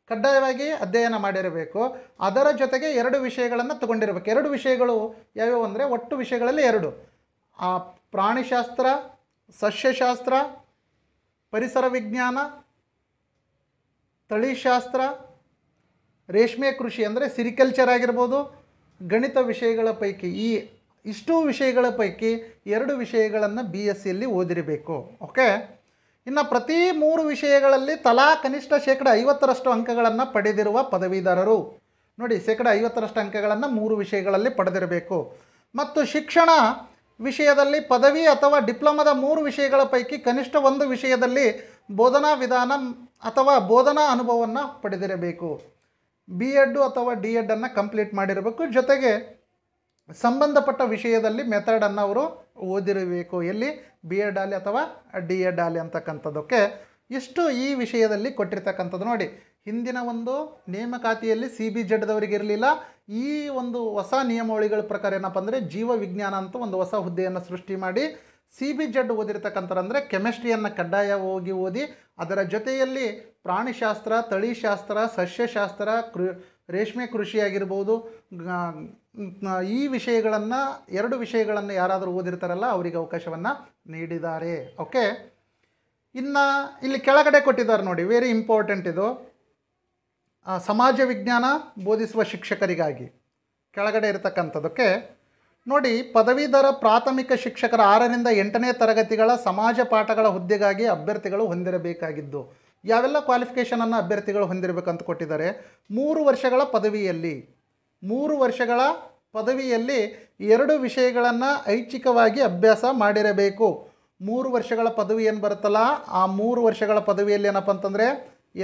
ಕಡ್ಡಾಯವಾಗಿ ಅಧ್ಯಯನ ಮಾಡಿರಬೇಕು. ಅದರ ಜೊತೆಗೆ 2 ವಿಷಯಗಳನ್ನು ತಗೊಂಡಿರಬೇಕು. 2 ವಿಷಯಗಳು ಯಾವ್ಯಾವು ಅಂದರೆ, ಒಟ್ಟು ವಿಷಯಗಳಲ್ಲಿ 2, ಪ್ರಾಣಿಶಾಸ್ತ್ರ, ಸಸ್ಯಶಾಸ್ತ್ರ, ಪರಿಸರ ವಿಜ್ಞಾನ, ತಳಿಶಾಸ್ತ್ರ, ರೇಷ್ಮೆ ಕೃಷಿ ಅಂದರೆ ಸಿರಿಕಲ್ಚರ್ ಆಗಿರ್ಬೋದು, ಗಣಿತ ವಿಷಯಗಳ ಪೈಕಿ ಇಷ್ಟು ವಿಷಯಗಳ ಪೈಕಿ 2 ವಿಷಯಗಳನ್ನು BScಯಲ್ಲಿ ಓದಿರಬೇಕು. ಓಕೆ, ಇನ್ನು ಪ್ರತಿ 3 ವಿಷಯಗಳಲ್ಲಿ ತಲಾ ಕನಿಷ್ಠ ಶೇಕಡ 50ರಷ್ಟು ಅಂಕಗಳನ್ನು ಪಡೆದಿರುವ ಪದವೀಧರರು, ನೋಡಿ ಶೇಕಡ 50ರಷ್ಟು ಅಂಕಗಳನ್ನು 3 ವಿಷಯಗಳಲ್ಲಿ ಪಡೆದಿರಬೇಕು. ಮತ್ತು ಶಿಕ್ಷಣ ವಿಷಯದಲ್ಲಿ ಪದವಿ ಅಥವಾ ಡಿಪ್ಲೊಮಾದ 3 ವಿಷಯಗಳ ಪೈಕಿ ಕನಿಷ್ಠ ಒಂದು ವಿಷಯದಲ್ಲಿ ಬೋಧನಾ ವಿಧಾನ ಅಥವಾ ಬೋಧನಾ ಅನುಭವವನ್ನು ಪಡೆದಿರಬೇಕು. B.Ed ಅಥವಾ D.Ed ಅನ್ನು ಕಂಪ್ಲೀಟ್ ಮಾಡಿರಬೇಕು. ಜೊತೆಗೆ ಸಂಬಂಧಪಟ್ಟ ವಿಷಯದಲ್ಲಿ ಮೆಥಡನ್ನು ಅವರು ಓದಿರಬೇಕು. ಎಲ್ಲಿ B.Ed ಆಗಲಿ ಅಥವಾ D.Ed ಆಗಲಿ ಅಂತಕ್ಕಂಥದ್ದಕ್ಕೆ ಇಷ್ಟು ಈ ವಿಷಯದಲ್ಲಿ ಕೊಟ್ಟಿರ್ತಕ್ಕಂಥದ್ದು. ನೋಡಿ, ಹಿಂದಿನ ಒಂದು ನೇಮಕಾತಿಯಲ್ಲಿ CBZ ಇರಲಿಲ್ಲ. ಈ ಒಂದು ಹೊಸ ನಿಯಮಾವಳಿಗಳ ಪ್ರಕಾರ ಏನಪ್ಪ ಅಂದರೆ ಜೀವ ವಿಜ್ಞಾನ ಅಂತ ಒಂದು ಹೊಸ ಹುದ್ದೆಯನ್ನು ಸೃಷ್ಟಿ ಮಾಡಿ CBZ ಓದಿರ್ತಕ್ಕಂಥದ್ದು ಅಂದರೆ ಕೆಮಿಸ್ಟ್ರಿಯನ್ನು ಕಡ್ಡಾಯವಾಗಿ ಓದಿ ಅದರ ಜೊತೆಯಲ್ಲಿ ಪ್ರಾಣಿಶಾಸ್ತ್ರ, ತಳಿಶಾಸ್ತ್ರ, ಸಸ್ಯಶಾಸ್ತ್ರ, ರೇಷ್ಮೆ ಕೃಷಿ ಆಗಿರ್ಬೋದು, ಈ ವಿಷಯಗಳನ್ನು 2 ವಿಷಯಗಳನ್ನು ಯಾರಾದರೂ ಓದಿರ್ತಾರಲ್ಲ ಅವರಿಗೆ ಅವಕಾಶವನ್ನು ನೀಡಿದ್ದಾರೆ. ಓಕೆ, ಇನ್ನು ಇಲ್ಲಿ ಕೆಳಗಡೆ ಕೊಟ್ಟಿದ್ದಾರೆ ನೋಡಿ, ವೆರಿ ಇಂಪಾರ್ಟೆಂಟ್ ಇದು. ಸಮಾಜ ವಿಜ್ಞಾನ ಬೋಧಿಸುವ ಶಿಕ್ಷಕರಿಗಾಗಿ ಕೆಳಗಡೆ ಇರತಕ್ಕಂಥದ್ದಕ್ಕೆ ನೋಡಿ, ಪದವೀಧರ ಪ್ರಾಥಮಿಕ ಶಿಕ್ಷಕರ 6ರಿಂದ 8ನೇ ತರಗತಿಗಳ ಸಮಾಜ ಪಾಠಗಳ ಹುದ್ದೆಗಾಗಿ ಅಭ್ಯರ್ಥಿಗಳು ಹೊಂದಿರಬೇಕಾಗಿದ್ದು ಯಾವೆಲ್ಲ ಕ್ವಾಲಿಫಿಕೇಷನನ್ನು ಅಭ್ಯರ್ಥಿಗಳು ಹೊಂದಿರಬೇಕಂತ ಕೊಟ್ಟಿದ್ದಾರೆ. 3 ವರ್ಷಗಳ ಪದವಿಯಲ್ಲಿ 2 ವಿಷಯಗಳನ್ನು ಐಚ್ಛಿಕವಾಗಿ ಅಭ್ಯಾಸ ಮಾಡಿರಬೇಕು. 3 ವರ್ಷಗಳ ಪದವಿ ಏನು ಬರುತ್ತಲ್ಲ, ಆ 3 ವರ್ಷಗಳ ಪದವಿಯಲ್ಲಿ ಏನಪ್ಪ ಅಂತಂದರೆ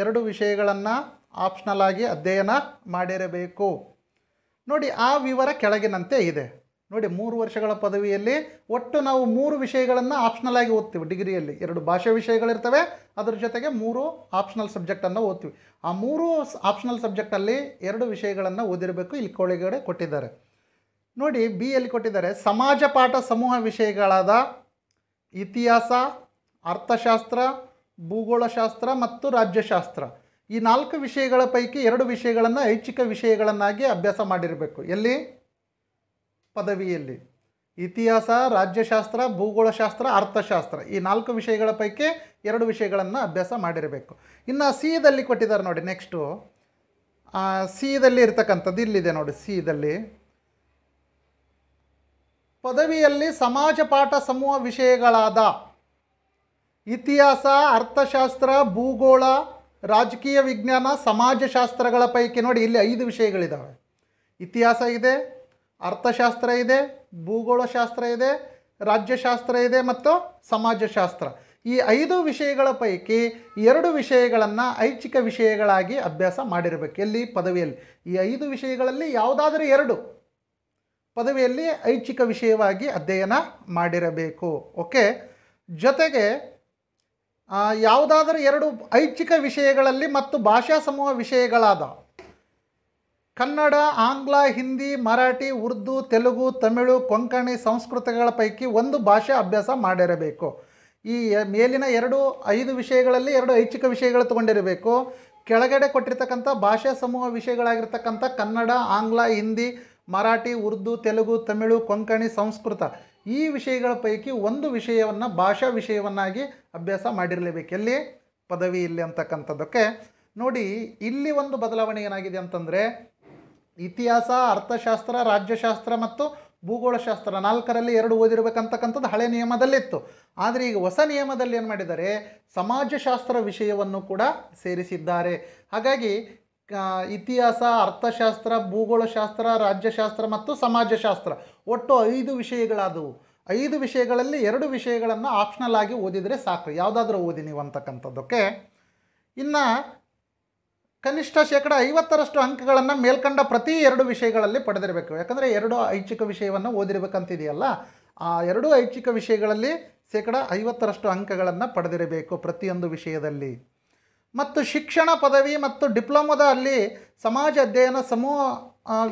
2 ವಿಷಯಗಳನ್ನು ಆಪ್ಷನಲ್ ಆಗಿ ಅಧ್ಯಯನ ಮಾಡಿರಬೇಕು. ನೋಡಿ, ಆ ವಿವರ ಕೆಳಗಿನಂತೆ ಇದೆ. ನೋಡಿ, 3 ವರ್ಷಗಳ ಪದವಿಯಲ್ಲಿ ಒಟ್ಟು ನಾವು 3 ವಿಷಯಗಳನ್ನು ಆಪ್ಷನಲ್ ಆಗಿ ಓದ್ತೀವಿ. ಡಿಗ್ರಿಯಲ್ಲಿ 2 ಭಾಷೆ ವಿಷಯಗಳಿರ್ತವೆ, ಅದ್ರ ಜೊತೆಗೆ 3 ಆಪ್ಷನಲ್ ಸಬ್ಜೆಕ್ಟನ್ನು ಓದ್ತೀವಿ. ಆ 3 ಆಪ್ಷನಲ್ ಸಬ್ಜೆಕ್ಟಲ್ಲಿ 2 ವಿಷಯಗಳನ್ನು ಓದಿರಬೇಕು. ಇಲ್ಲಿ ಕೆಳಗಡೆ ಕೊಟ್ಟಿದ್ದಾರೆ ನೋಡಿ, ಬಿ ಯಲ್ಲಿ ಕೊಟ್ಟಿದ್ದಾರೆ ಸಮಾಜ ಪಾಠ ಸಮೂಹ ವಿಷಯಗಳಾದ ಇತಿಹಾಸ, ಅರ್ಥಶಾಸ್ತ್ರ, ಭೂಗೋಳಶಾಸ್ತ್ರ ಮತ್ತು ರಾಜ್ಯಶಾಸ್ತ್ರ. ಈ 4 ವಿಷಯಗಳ ಪೈಕಿ 2 ವಿಷಯಗಳನ್ನು ಐಚ್ಛಿಕ ವಿಷಯಗಳನ್ನಾಗಿ ಅಭ್ಯಾಸ ಮಾಡಿರಬೇಕು. ಎಲ್ಲಿ? ಪದವಿಯಲ್ಲಿ. ಇತಿಹಾಸ, ರಾಜ್ಯಶಾಸ್ತ್ರ, ಭೂಗೋಳಶಾಸ್ತ್ರ, ಅರ್ಥಶಾಸ್ತ್ರ ಈ 4 ವಿಷಯಗಳ ಪೈಕಿ 2 ವಿಷಯಗಳನ್ನು ಅಭ್ಯಾಸ ಮಾಡಿರಬೇಕು. ಇನ್ನು ಸಿದಲ್ಲಿ ಕೊಟ್ಟಿದ್ದಾರೆ ನೋಡಿ, ನೆಕ್ಸ್ಟು ಸಿದಲ್ಲಿ ಇರ್ತಕ್ಕಂಥದ್ದು ಇಲ್ಲಿದೆ ನೋಡಿ. ಸಿದಲ್ಲಿ ಪದವಿಯಲ್ಲಿ ಸಮಾಜ ಪಾಠ ಸಮೂಹ ವಿಷಯಗಳಾದ ಇತಿಹಾಸ, ಅರ್ಥಶಾಸ್ತ್ರ, ಭೂಗೋಳ, ರಾಜಕೀಯ ವಿಜ್ಞಾನ, ಸಮಾಜಶಾಸ್ತ್ರಗಳ ಪೈಕಿ ನೋಡಿ ಇಲ್ಲಿ 5 ವಿಷಯಗಳಿದ್ದಾವೆ. ಇತಿಹಾಸ ಇದೆ, ಅರ್ಥಶಾಸ್ತ್ರ ಇದೆ, ಭೂಗೋಳಶಾಸ್ತ್ರ ಇದೆ, ರಾಜ್ಯಶಾಸ್ತ್ರ ಇದೆ ಮತ್ತು ಸಮಾಜಶಾಸ್ತ್ರ. ಈ 5 ವಿಷಯಗಳ ಪೈಕಿ 2 ವಿಷಯಗಳನ್ನು ಐಚ್ಛಿಕ ವಿಷಯಗಳಾಗಿ ಅಭ್ಯಾಸ ಮಾಡಿರಬೇಕು. ಎಲ್ಲಿ? ಪದವಿಯಲ್ಲಿ. ಈ 5 ವಿಷಯಗಳಲ್ಲಿ ಯಾವುದಾದ್ರೂ 2 ಪದವಿಯಲ್ಲಿ ಐಚ್ಛಿಕ ವಿಷಯವಾಗಿ ಅಧ್ಯಯನ ಮಾಡಿರಬೇಕು. ಓಕೆ, ಜೊತೆಗೆ ಯಾವುದಾದ್ರೂ 2 ಐಚ್ಛಿಕ ವಿಷಯಗಳಲ್ಲಿ ಮತ್ತು ಭಾಷಾ ಸಮೂಹ ವಿಷಯಗಳಾದ ಕನ್ನಡ, ಆಂಗ್ಲ, ಹಿಂದಿ, ಮರಾಠಿ, ಉರ್ದು, ತೆಲುಗು, ತಮಿಳು, ಕೊಂಕಣಿ, ಸಂಸ್ಕೃತಗಳ ಪೈಕಿ 1 ಭಾಷೆ ಅಭ್ಯಾಸ ಮಾಡಿರಬೇಕು. ಈ ಮೇಲಿನ 5 ವಿಷಯಗಳಲ್ಲಿ 2 ಐಚ್ಛಿಕ ವಿಷಯಗಳು ತೊಗೊಂಡಿರಬೇಕು. ಕೆಳಗಡೆ ಕೊಟ್ಟಿರ್ತಕ್ಕಂಥ ಭಾಷಾ ಸಮೂಹ ವಿಷಯಗಳಾಗಿರ್ತಕ್ಕಂಥ ಕನ್ನಡ, ಆಂಗ್ಲ, ಹಿಂದಿ, ಮರಾಠಿ, ಉರ್ದು, ತೆಲುಗು, ತಮಿಳು, ಕೊಂಕಣಿ, ಸಂಸ್ಕೃತ ಈ ವಿಷಯಗಳ ಪೈಕಿ 1 ವಿಷಯವನ್ನು ಭಾಷಾ ವಿಷಯವನ್ನಾಗಿ ಅಭ್ಯಾಸ ಮಾಡಿರಲೇಬೇಕು. ಎಲ್ಲಿ? ಪದವಿಯಲ್ಲಿ ಅಂತಕ್ಕಂಥದ್ದಕ್ಕೆ ನೋಡಿ, ಇಲ್ಲಿ ಒಂದು ಬದಲಾವಣೆ ಏನಾಗಿದೆ ಅಂತಂದರೆ ಇತಿಹಾಸ, ಅರ್ಥಶಾಸ್ತ್ರ, ರಾಜ್ಯಶಾಸ್ತ್ರ ಮತ್ತು ಭೂಗೋಳಶಾಸ್ತ್ರ 4ರಲ್ಲಿ 2 ಓದಿರಬೇಕಂತಕ್ಕಂಥದ್ದು ಹಳೆ ನಿಯಮದಲ್ಲಿತ್ತು. ಆದರೆ ಈಗ ಹೊಸ ನಿಯಮದಲ್ಲಿ ಏನು ಮಾಡಿದ್ದಾರೆ, ಸಮಾಜಶಾಸ್ತ್ರ ವಿಷಯವನ್ನು ಕೂಡ ಸೇರಿಸಿದ್ದಾರೆ. ಹಾಗಾಗಿ ಇತಿಹಾಸ, ಅರ್ಥಶಾಸ್ತ್ರ, ಭೂಗೋಳಶಾಸ್ತ್ರ, ರಾಜ್ಯಶಾಸ್ತ್ರ ಮತ್ತು ಸಮಾಜಶಾಸ್ತ್ರ ಒಟ್ಟು 5 ವಿಷಯಗಳಾದವು. 5 ವಿಷಯಗಳಲ್ಲಿ 2 ವಿಷಯಗಳನ್ನು ಆಪ್ಷನಲ್ ಆಗಿ ಓದಿದರೆ ಸಾಕು, ಯಾವುದಾದ್ರೂ ಓದಿ ನೀವು ಅಂತಕ್ಕಂಥದ್ದಕ್ಕೆ. ಇನ್ನು ಕನಿಷ್ಠ ಶೇಕಡ 50ರಷ್ಟು ಅಂಕಗಳನ್ನು ಮೇಲ್ಕಂಡ ಪ್ರತಿ 2 ವಿಷಯಗಳಲ್ಲಿ ಪಡೆದಿರಬೇಕು. ಯಾಕಂದರೆ 2 ಐಚ್ಛಿಕ ವಿಷಯವನ್ನು ಓದಿರಬೇಕಂತಿದೆಯಲ್ಲ, ಆ 2 ಐಚ್ಛಿಕ ವಿಷಯಗಳಲ್ಲಿ ಶೇಕಡ 50ರಷ್ಟು ಅಂಕಗಳನ್ನು ಪಡೆದಿರಬೇಕು ಪ್ರತಿಯೊಂದು ವಿಷಯದಲ್ಲಿ. ಮತ್ತು ಶಿಕ್ಷಣ ಪದವಿ ಮತ್ತು ಡಿಪ್ಲೊಮಾದ ಅಲ್ಲಿ ಸಮಾಜ ಅಧ್ಯಯನ ಸಮೂಹ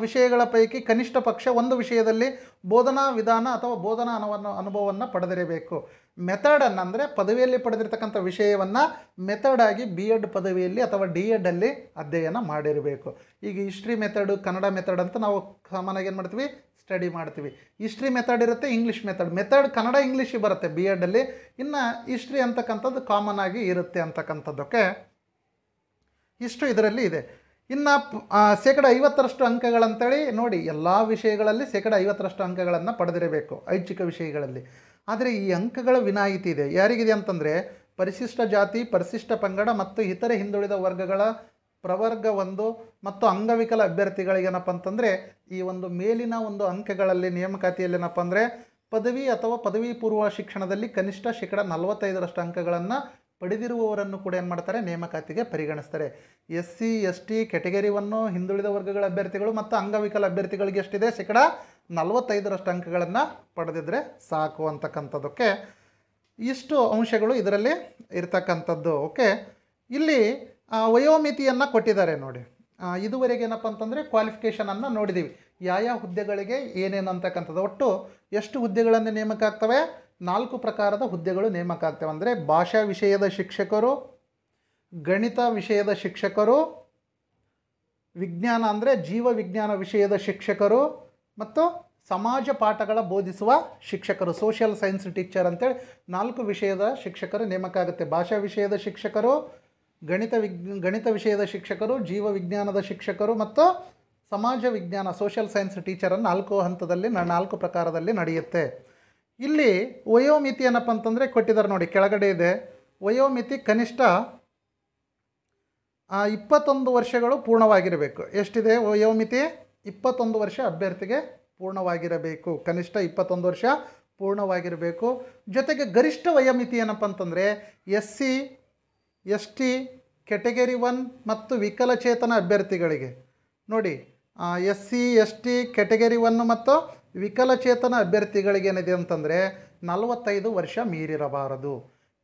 ವಿಷಯಗಳ ಪೈಕಿ ಕನಿಷ್ಠ ಪಕ್ಷ 1 ವಿಷಯದಲ್ಲಿ ಬೋಧನಾ ವಿಧಾನ ಅಥವಾ ಬೋಧನಾ ಅನುಭವವನ್ನು ಪಡೆದಿರಬೇಕು. ಮೆಥಡನ್ನು ಅಂದರೆ ಪದವಿಯಲ್ಲಿ ಪಡೆದಿರ್ತಕ್ಕಂಥ ವಿಷಯವನ್ನು ಮೆಥಡಾಗಿ B.Ed ಪದವಿಯಲ್ಲಿ ಅಥವಾ D.Ed ಅಲ್ಲಿ ಅಧ್ಯಯನ ಮಾಡಿರಬೇಕು. ಈಗ ಹಿಸ್ಟ್ರಿ ಮೆಥಡು, ಕನ್ನಡ ಮೆಥಡ್ ಅಂತ ನಾವು ಸಾಮಾನ್ಯವಾಗಿ ಏನು ಮಾಡ್ತೀವಿ, ಸ್ಟಡಿ ಮಾಡ್ತೀವಿ. ಹಿಸ್ಟ್ರಿ ಮೆಥಡ್ ಇರುತ್ತೆ, ಇಂಗ್ಲೀಷ್ ಮೆಥಡ್ ಕನ್ನಡ ಇಂಗ್ಲೀಷ್ ಬರುತ್ತೆ B.Ed ಅಲ್ಲಿ. ಇನ್ನು ಹಿಸ್ಟ್ರಿ ಅಂತಕ್ಕಂಥದ್ದು ಕಾಮನ್ ಆಗಿ ಇರುತ್ತೆ ಅಂತಕ್ಕಂಥದ್ದಕ್ಕೆ ಇಷ್ಟು ಇದರಲ್ಲಿ ಇದೆ. ಇನ್ನು ಶೇಕಡ 50ರಷ್ಟು ಅಂಕಗಳಂತೇಳಿ ನೋಡಿ, ಎಲ್ಲ ವಿಷಯಗಳಲ್ಲಿ ಶೇಕಡ 50ರಷ್ಟು ಅಂಕಗಳನ್ನು ಪಡೆದಿರಬೇಕು ಐಚ್ಛಿಕ ವಿಷಯಗಳಲ್ಲಿ. ಆದರೆ ಈ ಅಂಕಗಳ ವಿನಾಯಿತಿ ಇದೆ. ಯಾರಿಗಿದೆ ಅಂತಂದರೆ ಪರಿಶಿಷ್ಟ ಜಾತಿ, ಪರಿಶಿಷ್ಟ ಪಂಗಡ ಮತ್ತು ಇತರೆ ಹಿಂದುಳಿದ ವರ್ಗಗಳ ಪ್ರವರ್ಗ 1 ಮತ್ತು ಅಂಗವಿಕಲ ಅಭ್ಯರ್ಥಿಗಳಿಗೆ ಏನಪ್ಪ ಅಂತಂದರೆ ಈ ಒಂದು ಮೇಲಿನ ಒಂದು ಅಂಕಗಳಲ್ಲಿ ನೇಮಕಾತಿಯಲ್ಲಿ ಏನಪ್ಪ ಅಂದರೆ ಪದವಿ ಅಥವಾ ಪದವಿ ಪೂರ್ವ ಶಿಕ್ಷಣದಲ್ಲಿ ಕನಿಷ್ಠ ಶೇಕಡ 45ರಷ್ಟು ಅಂಕಗಳನ್ನು ಪಡೆದಿರುವವರನ್ನು ಕೂಡ ಏನು ಮಾಡ್ತಾರೆ, ನೇಮಕಾತಿಗೆ ಪರಿಗಣಿಸ್ತಾರೆ. SC ST ಕೆಟಗರಿ 1 ಹಿಂದುಳಿದ ವರ್ಗಗಳ ಅಭ್ಯರ್ಥಿಗಳು ಮತ್ತು ಅಂಗವಿಕಲ ಅಭ್ಯರ್ಥಿಗಳಿಗೆ ಎಷ್ಟಿದೆ, ಶೇಕಡ 45ರಷ್ಟು ಅಂಕಗಳನ್ನು ಪಡೆದಿದ್ರೆ ಸಾಕು ಅಂತಕ್ಕಂಥದ್ದಕ್ಕೆ ಇಷ್ಟು ಅಂಶಗಳು ಇದರಲ್ಲಿ ಇರ್ತಕ್ಕಂಥದ್ದು. ಓಕೆ, ಇಲ್ಲಿ ವಯೋಮಿತಿಯನ್ನು ಕೊಟ್ಟಿದ್ದಾರೆ ನೋಡಿ. ಇದುವರೆಗೆ ಏನಪ್ಪ ಅಂತಂದರೆ ಕ್ವಾಲಿಫಿಕೇಷನನ್ನು ನೋಡಿದ್ದೀವಿ, ಯಾವ ಹುದ್ದೆಗಳಿಗೆ ಏನೇನು ಅಂತಕ್ಕಂಥದ್ದು. ಒಟ್ಟು ಎಷ್ಟು ಹುದ್ದೆಗಳನ್ನು ನೇಮಕ ಆಗ್ತವೆ, 4 ಪ್ರಕಾರದ ಹುದ್ದೆಗಳು ನೇಮಕ ಆಗ್ತವೆ. ಅಂದರೆ ಭಾಷಾ ವಿಷಯದ ಶಿಕ್ಷಕರು, ಗಣಿತ ವಿಷಯದ ಶಿಕ್ಷಕರು, ವಿಜ್ಞಾನ ಅಂದರೆ ಜೀವ ವಿಜ್ಞಾನ ವಿಷಯದ ಶಿಕ್ಷಕರು ಮತ್ತು ಸಮಾಜ ಪಾಠಗಳ ಬೋಧಿಸುವ ಶಿಕ್ಷಕರು, ಸೋಷಿಯಲ್ ಸೈನ್ಸ್ ಟೀಚರ್ ಅಂತೇಳಿ 4 ವಿಷಯದ ಶಿಕ್ಷಕರು ನೇಮಕ ಆಗುತ್ತೆ. ಭಾಷಾ ವಿಷಯದ ಶಿಕ್ಷಕರು, ಗಣಿತ ವಿಷಯದ ಶಿಕ್ಷಕರು, ಜೀವ ವಿಜ್ಞಾನದ ಶಿಕ್ಷಕರು ಮತ್ತು ಸಮಾಜ ವಿಜ್ಞಾನ ಸೋಷಿಯಲ್ ಸೈನ್ಸ್ ಟೀಚರನ್ನು 4 ಹಂತದಲ್ಲಿ 4 ಪ್ರಕಾರದಲ್ಲಿ ನಡೆಯುತ್ತೆ. ಇಲ್ಲಿ ವಯೋಮಿತಿ ಏನಪ್ಪ ಅಂತಂದರೆ ಕೊಟ್ಟಿದ್ದಾರೆ ನೋಡಿ, ಕೆಳಗಡೆ ಇದೆ. ವಯೋಮಿತಿ ಕನಿಷ್ಠ 21 ವರ್ಷಗಳು ಪೂರ್ಣವಾಗಿರಬೇಕು. ಎಷ್ಟಿದೆ ವಯೋಮಿತಿ? 21 ವರ್ಷ ಅಭ್ಯರ್ಥಿಗೆ ಪೂರ್ಣವಾಗಿರಬೇಕು. ಕನಿಷ್ಠ 21 ವರ್ಷ ಪೂರ್ಣವಾಗಿರಬೇಕು. ಜೊತೆಗೆ ಗರಿಷ್ಠ ವಯೋಮಿತಿ ಏನಪ್ಪ ಅಂತಂದರೆ SC ST ಕೆಟಗರಿ 1 ಮತ್ತು ವಿಕಲಚೇತನ ಅಭ್ಯರ್ಥಿಗಳಿಗೆ ನೋಡಿ, SC ST ಕೆಟಗರಿ 1 ಮತ್ತು ವಿಕಲಚೇತನ ಅಭ್ಯರ್ಥಿಗಳಿಗೆ ಏನಿದೆ ಅಂತಂದರೆ 45 ವರ್ಷ ಮೀರಿರಬಾರದು.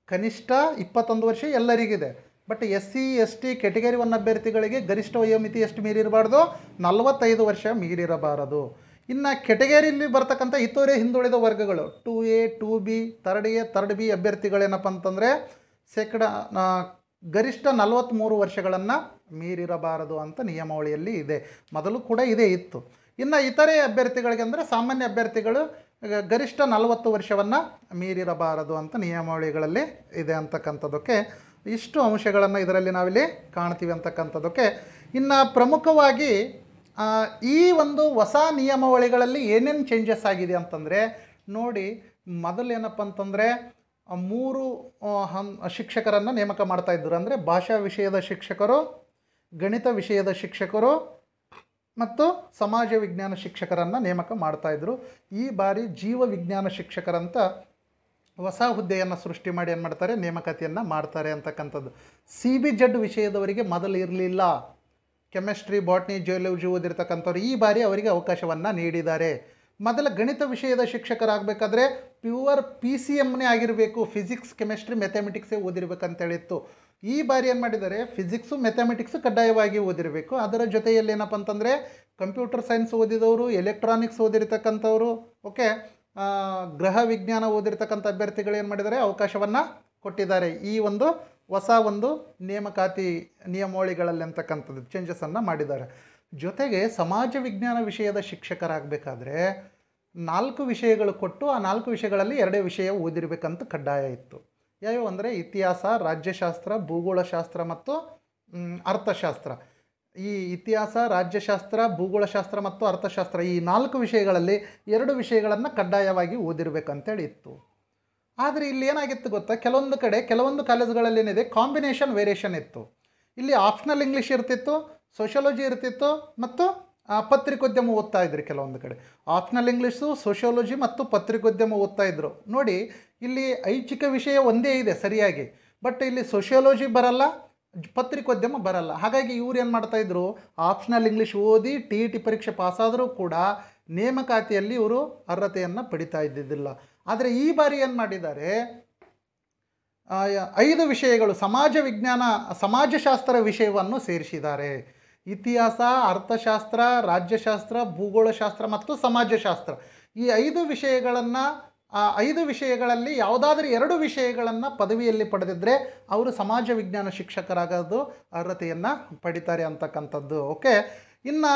ಕನಿಷ್ಠ 21 ವರ್ಷ ಎಲ್ಲರಿಗಿದೆ. ಬಟ್ SC ST ಕೆಟಗರಿ 1 ಅಭ್ಯರ್ಥಿಗಳಿಗೆ ಗರಿಷ್ಠ ವಯೋಮಿತಿ ಎಷ್ಟು ಮೀರಿರಬಾರ್ದು, 45 ವರ್ಷ ಮೀರಿರಬಾರದು. ಇನ್ನು ಕೆಟಗರಿಯಲ್ಲಿ ಬರ್ತಕ್ಕಂಥ ಇತರೆ ಹಿಂದುಳಿದ ವರ್ಗಗಳು 2A 2B 3A 3B ಅಭ್ಯರ್ಥಿಗಳೇನಪ್ಪ ಅಂತಂದರೆ ಶೇಕಡ ಗರಿಷ್ಠ 43 ವರ್ಷಗಳನ್ನು ಮೀರಿರಬಾರದು ಅಂತ ನಿಯಮಾವಳಿಯಲ್ಲಿ ಇದೆ. ಮೊದಲು ಕೂಡ ಇದೇ ಇತ್ತು. ಇನ್ನು ಇತರೆ ಅಭ್ಯರ್ಥಿಗಳಿಗೆ ಅಂದರೆ ಸಾಮಾನ್ಯ ಅಭ್ಯರ್ಥಿಗಳು ಗರಿಷ್ಠ 40 ವರ್ಷವನ್ನು ಮೀರಿರಬಾರದು ಅಂತ ನಿಯಮಾವಳಿಗಳಲ್ಲಿ ಇದೆ ಅಂತಕ್ಕಂಥದ್ದಕ್ಕೆ ಇಷ್ಟು ಅಂಶಗಳನ್ನು ಇದರಲ್ಲಿ ನಾವಿಲ್ಲಿ ಕಾಣ್ತೀವಿ ಅಂತಕ್ಕಂಥದ್ದಕ್ಕೆ. ಇನ್ನು ಪ್ರಮುಖವಾಗಿ ಈ ಒಂದು ಹೊಸ ನಿಯಮಾವಳಿಗಳಲ್ಲಿ ಏನೇನು ಚೇಂಜಸ್ ಆಗಿದೆ ಅಂತಂದರೆ ನೋಡಿ, ಮೊದಲೇನಪ್ಪ ಅಂತಂದರೆ 3 ಶಿಕ್ಷಕರನ್ನು ನೇಮಕ ಮಾಡ್ತಾಯಿದ್ರು. ಅಂದರೆ ಭಾಷಾ ವಿಷಯದ ಶಿಕ್ಷಕರು, ಗಣಿತ ವಿಷಯದ ಶಿಕ್ಷಕರು ಮತ್ತು ಸಮಾಜ ವಿಜ್ಞಾನ ಶಿಕ್ಷಕರನ್ನು ನೇಮಕ ಮಾಡ್ತಾಯಿದ್ರು. ಈ ಬಾರಿ ಜೀವ ವಿಜ್ಞಾನ ಶಿಕ್ಷಕರಂತ ಹೊಸ ಹುದ್ದೆಯನ್ನು ಸೃಷ್ಟಿ ಮಾಡಿ ಏನು ಮಾಡ್ತಾರೆ, ನೇಮಕಾತಿಯನ್ನು ಮಾಡ್ತಾರೆ ಅಂತಕ್ಕಂಥದ್ದು. CBZ ವಿಷಯದವರಿಗೆ ಮೊದಲು ಇರಲಿಲ್ಲ. ಕೆಮಿಸ್ಟ್ರಿ, ಬಾಟ್ನಿ, ಜಿಯೋಲಜಿ ಓದಿರ್ತಕ್ಕಂಥವ್ರು ಈ ಬಾರಿ ಅವರಿಗೆ ಅವಕಾಶವನ್ನು ನೀಡಿದ್ದಾರೆ. ಮೊದಲ ಗಣಿತ ವಿಷಯದ ಶಿಕ್ಷಕರಾಗಬೇಕಾದ್ರೆ ಪ್ಯೂರ್ PCMನೇ ಆಗಿರಬೇಕು, ಫಿಸಿಕ್ಸ್ ಕೆಮಿಸ್ಟ್ರಿ ಮ್ಯಾಥಮೆಟಿಕ್ಸೇ ಓದಿರ್ಬೇಕಂತೇಳಿತ್ತು. ಈ ಬಾರಿ ಏನು ಮಾಡಿದ್ದಾರೆ, ಫಿಸಿಕ್ಸು ಮ್ಯಾಥಮೆಟಿಕ್ಸು ಕಡ್ಡಾಯವಾಗಿ ಓದಿರಬೇಕು. ಅದರ ಜೊತೆಯಲ್ಲಿ ಏನಪ್ಪ ಅಂತಂದರೆ ಕಂಪ್ಯೂಟರ್ ಸೈನ್ಸ್ ಓದಿದವರು, ಎಲೆಕ್ಟ್ರಾನಿಕ್ಸ್ ಓದಿರ್ತಕ್ಕಂಥವ್ರು, ಓಕೆ, ಗೃಹ ವಿಜ್ಞಾನ ಓದಿರ್ತಕ್ಕಂಥ ಅಭ್ಯರ್ಥಿಗಳು ಏನು ಮಾಡಿದ್ದಾರೆ, ಅವಕಾಶವನ್ನು ಕೊಟ್ಟಿದ್ದಾರೆ. ಈ ಒಂದು ಹೊಸ ಒಂದು ನೇಮಕಾತಿ ನಿಯಮಾವಳಿಗಳಲ್ಲಿ ಅಂತಕ್ಕಂಥದ್ದು ಚೇಂಜಸನ್ನು ಮಾಡಿದ್ದಾರೆ. ಜೊತೆಗೆ ಸಮಾಜ ವಿಜ್ಞಾನ ವಿಷಯದ ಶಿಕ್ಷಕರಾಗಬೇಕಾದ್ರೆ 4 ವಿಷಯಗಳು ಕೊಟ್ಟು ಆ 4 ವಿಷಯಗಳಲ್ಲಿ 2 ವಿಷಯ ಓದಿರಬೇಕಂತ ಕಡ್ಡಾಯ ಇತ್ತು. ಯಾವ್ಯಾವ ಅಂದರೆ ಇತಿಹಾಸ, ರಾಜ್ಯಶಾಸ್ತ್ರ, ಭೂಗೋಳಶಾಸ್ತ್ರ ಮತ್ತು ಅರ್ಥಶಾಸ್ತ್ರ. ಈ ಇತಿಹಾಸ, ರಾಜ್ಯಶಾಸ್ತ್ರ, ಭೂಗೋಳಶಾಸ್ತ್ರ ಮತ್ತು ಅರ್ಥಶಾಸ್ತ್ರ ಈ 4 ವಿಷಯಗಳಲ್ಲಿ 2 ವಿಷಯಗಳನ್ನು ಕಡ್ಡಾಯವಾಗಿ ಓದಿರಬೇಕಂತೇಳಿ ಇತ್ತು. ಆದರೆ ಇಲ್ಲಿ ಏನಾಗಿತ್ತು ಗೊತ್ತಾ, ಕೆಲವೊಂದು ಕಡೆ ಕೆಲವೊಂದು ಕಾಲೇಜುಗಳಲ್ಲಿ ಏನಿದೆ ಕಾಂಬಿನೇಷನ್ ವೇರಿಯೇಷನ್ ಇತ್ತು. ಇಲ್ಲಿ ಆಪ್ಷನಲ್ ಇಂಗ್ಲೀಷ್ ಇರ್ತಿತ್ತು, ಸೋಷಿಯಾಲಜಿ ಇರ್ತಿತ್ತು ಮತ್ತು ಪತ್ರಿಕೋದ್ಯಮ ಓದ್ತಾ ಇದ್ರಿ. ಕೆಲವೊಂದು ಕಡೆ ಆಪ್ಷನಲ್ ಇಂಗ್ಲೀಷು, ಸೋಷಿಯಾಲಜಿ ಮತ್ತು ಪತ್ರಿಕೋದ್ಯಮ ಓದ್ತಾ ಇದ್ರು. ನೋಡಿ, ಇಲ್ಲಿ ಐಚ್ಛಿಕ ವಿಷಯ ಒಂದೇ ಇದೆ ಸರಿಯಾಗಿ, ಬಟ್ ಇಲ್ಲಿ ಸೋಷಿಯಾಲಜಿ ಬರಲ್ಲ, ಪತ್ರಿಕೋದ್ಯಮ ಬರಲ್ಲ. ಹಾಗಾಗಿ ಇವ್ರು ಏನು ಮಾಡ್ತಾಯಿದ್ರು, ಆಪ್ಷನಲ್ ಇಂಗ್ಲೀಷ್ ಓದಿ TET ಪರೀಕ್ಷೆ ಪಾಸಾದರೂ ಕೂಡ ನೇಮಕಾತಿಯಲ್ಲಿ ಇವರು ಅರ್ಹತೆಯನ್ನು ಪಡಿತಾ ಇದ್ದಿದ್ದಿಲ್ಲ. ಆದರೆ ಈ ಬಾರಿ ಏನು ಮಾಡಿದ್ದಾರೆ, 5 ವಿಷಯಗಳು ಸಮಾಜ ವಿಜ್ಞಾನ, ಸಮಾಜಶಾಸ್ತ್ರ ವಿಷಯವನ್ನು ಸೇರಿಸಿದ್ದಾರೆ. ಇತಿಹಾಸ, ಅರ್ಥಶಾಸ್ತ್ರ, ರಾಜ್ಯಶಾಸ್ತ್ರ, ಭೂಗೋಳಶಾಸ್ತ್ರ ಮತ್ತು ಸಮಾಜಶಾಸ್ತ್ರ ಈ 5 ವಿಷಯಗಳನ್ನು 5 ವಿಷಯಗಳಲ್ಲಿ ಯಾವುದಾದ್ರೂ 2 ವಿಷಯಗಳನ್ನು ಪದವಿಯಲ್ಲಿ ಪಡೆದಿದ್ದರೆ ಅವರು ಸಮಾಜ ವಿಜ್ಞಾನ ಶಿಕ್ಷಕರಾಗೋದು ಅರ್ಹತೆಯನ್ನು ಪಡಿತಾರೆ ಅಂತಕ್ಕಂಥದ್ದು. ಓಕೆ, ಇನ್ನು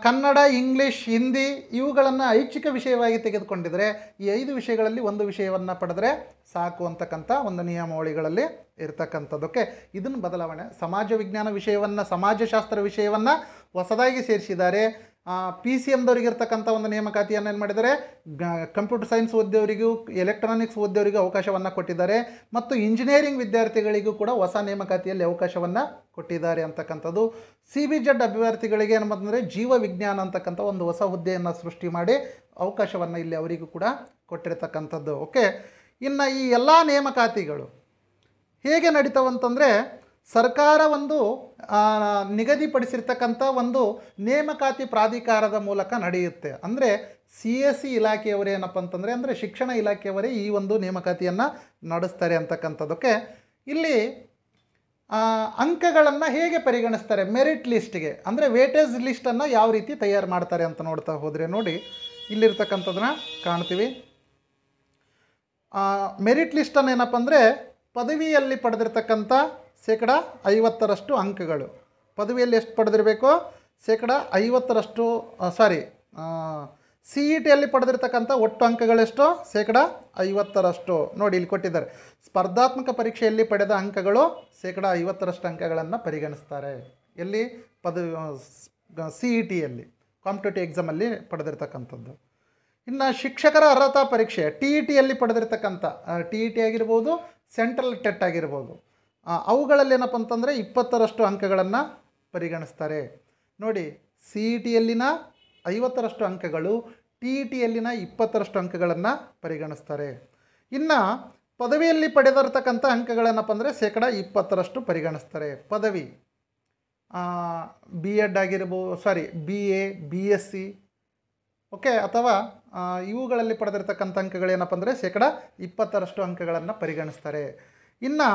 ಕನ್ನಡ, ಇಂಗ್ಲೀಷ್, ಹಿಂದಿ ಇವುಗಳನ್ನು ಐಚ್ಛಿಕ ವಿಷಯವಾಗಿ ತೆಗೆದುಕೊಂಡಿದ್ರೆ ಈ 5 ವಿಷಯಗಳಲ್ಲಿ 1 ವಿಷಯವನ್ನು ಪಡೆದರೆ ಸಾಕು ಅಂತಕ್ಕಂಥ ಒಂದು ನಿಯಮಾವಳಿಗಳಲ್ಲಿ ಇರ್ತಕ್ಕಂಥದ್ದಕ್ಕೆ ಇದನ್ನು ಬದಲಾವಣೆ. ಸಮಾಜ ವಿಜ್ಞಾನ ವಿಷಯವನ್ನು, ಸಮಾಜಶಾಸ್ತ್ರ ವಿಷಯವನ್ನು ಹೊಸದಾಗಿ ಸೇರಿಸಿದ್ದಾರೆ. ಪಿ ಸಿ ಎಮ್ದವ್ರಿಗೆ ಇರ್ತಕ್ಕಂಥ ಒಂದು ನೇಮಕಾತಿಯನ್ನು ಏನು ಮಾಡಿದ್ದಾರೆ, ಕಂಪ್ಯೂಟರ್ ಸೈನ್ಸ್ ಓದಿದವರಿಗೂ ಎಲೆಕ್ಟ್ರಾನಿಕ್ಸ್ ಓದಿದವರಿಗೂ ಅವಕಾಶವನ್ನು ಕೊಟ್ಟಿದ್ದಾರೆ, ಮತ್ತು ಇಂಜಿನಿಯರಿಂಗ್ ವಿದ್ಯಾರ್ಥಿಗಳಿಗೂ ಕೂಡ ಹೊಸ ನೇಮಕಾತಿಯಲ್ಲಿ ಅವಕಾಶವನ್ನು ಕೊಟ್ಟಿದ್ದಾರೆ ಅಂತಕ್ಕಂಥದ್ದು. ಸಿ ಬಿ ಜೆಡ್ ಅಭ್ಯರ್ಥಿಗಳಿಗೆ ಏನಂತಂದರೆ ಜೀವ ವಿಜ್ಞಾನ ಅಂತಕ್ಕಂಥ ಒಂದು ಹೊಸ ಹುದ್ದೆಯನ್ನು ಸೃಷ್ಟಿ ಮಾಡಿ ಅವಕಾಶವನ್ನು ಇಲ್ಲಿ ಅವರಿಗೂ ಕೂಡ ಕೊಟ್ಟಿರ್ತಕ್ಕಂಥದ್ದು. ಓಕೆ, ಇನ್ನು ಈ ಎಲ್ಲ ನೇಮಕಾತಿಗಳು ಹೇಗೆ ನಡೀತಾವಂತಂದರೆ, ಸರ್ಕಾರ ಒಂದು ನಿಗದಿಪಡಿಸಿರ್ತಕ್ಕಂಥ ಒಂದು ನೇಮಕಾತಿ ಪ್ರಾಧಿಕಾರದ ಮೂಲಕ ನಡೆಯುತ್ತೆ. ಅಂದರೆ ಸಿ ಎಸ್ ಸಿ ಇಲಾಖೆಯವರೇ ಏನಪ್ಪ ಅಂತಂದರೆ, ಅಂದರೆ ಶಿಕ್ಷಣ ಇಲಾಖೆಯವರೇ ಈ ಒಂದು ನೇಮಕಾತಿಯನ್ನು ನಡೆಸ್ತಾರೆ ಅಂತಕ್ಕಂಥದ್ದಕ್ಕೆ. ಇಲ್ಲಿ ಅಂಕಗಳನ್ನು ಹೇಗೆ ಪರಿಗಣಿಸ್ತಾರೆ, ಮೆರಿಟ್ ಲಿಸ್ಟ್ಗೆ ಅಂದರೆ ವೇಟೇಜ್ ಲಿಸ್ಟನ್ನು ಯಾವ ರೀತಿ ತಯಾರು ಮಾಡ್ತಾರೆ ಅಂತ ನೋಡ್ತಾ ಹೋದರೆ ನೋಡಿ, ಇಲ್ಲಿರ್ತಕ್ಕಂಥದ್ದನ್ನ ಕಾಣ್ತೀವಿ. ಮೆರಿಟ್ ಲಿಸ್ಟನ್ನು ಏನಪ್ಪ ಅಂದರೆ, ಪದವಿಯಲ್ಲಿ ಪಡೆದಿರ್ತಕ್ಕಂಥ 50% ಅಂಕಗಳು, ಪದವಿಯಲ್ಲಿ ಎಷ್ಟು ಪಡೆದಿರಬೇಕು, 50% ಸಿ ಇ ಟಿಯಲ್ಲಿ ಪಡೆದಿರ್ತಕ್ಕಂಥ ಒಟ್ಟು ಅಂಕಗಳೆಷ್ಟು, 50% ನೋಡಿ ಇಲ್ಲಿ ಕೊಟ್ಟಿದ್ದಾರೆ. ಸ್ಪರ್ಧಾತ್ಮಕ ಪರೀಕ್ಷೆಯಲ್ಲಿ ಪಡೆದ ಅಂಕಗಳು 50% ಅಂಕಗಳನ್ನು ಪರಿಗಣಿಸ್ತಾರೆ. ಎಲ್ಲಿ, ಪದವಿ ಸಿ ಇ ಟಿಯಲ್ಲಿ ಕಾಂಪಿಟೇಟಿವ್ ಎಕ್ಸಾಮಲ್ಲಿ ಪಡೆದಿರ್ತಕ್ಕಂಥದ್ದು. ಇನ್ನು ಶಿಕ್ಷಕರ ಅರ್ಹತಾ ಪರೀಕ್ಷೆ ಟಿ ಇ ಟಿಯಲ್ಲಿ ಪಡೆದಿರ್ತಕ್ಕಂಥ ಟಿ ಇ ಟಿ ಆಗಿರ್ಬೋದು, ಸೆಂಟ್ರಲ್ ಟೆಟ್ ಆಗಿರ್ಬೋದು, ಅವುಗಳಲ್ಲಿ ಏನಪ್ಪ ಅಂತಂದರೆ 20% ಅಂಕಗಳನ್ನು ಪರಿಗಣಿಸ್ತಾರೆ. ನೋಡಿ, ಸಿ ಇ ಟಿಯಲ್ಲಿನ 50% ಅಂಕಗಳು, ಟಿ ಇ ಟಿಯಲ್ಲಿನ 20% ಅಂಕಗಳನ್ನು ಪರಿಗಣಿಸ್ತಾರೆ. ಇನ್ನು ಪದವಿಯಲ್ಲಿ ಪಡೆದಿರ್ತಕ್ಕಂಥ ಅಂಕಗಳೇನಪ್ಪ ಅಂದರೆ 20% ಪರಿಗಣಿಸ್ತಾರೆ. ಪದವಿ ಬಿ ಎಡ್ ಆಗಿರ್ಬೋದು, B A, B S C, okay, ಅಥವಾ ಇವುಗಳಲ್ಲಿ ಪಡೆದಿರ್ತಕ್ಕಂಥ ಅಂಕಗಳೇನಪ್ಪ ಅಂದರೆ 20% ಅಂಕಗಳನ್ನು ಪರಿಗಣಿಸ್ತಾರೆ. ಇನ್ನು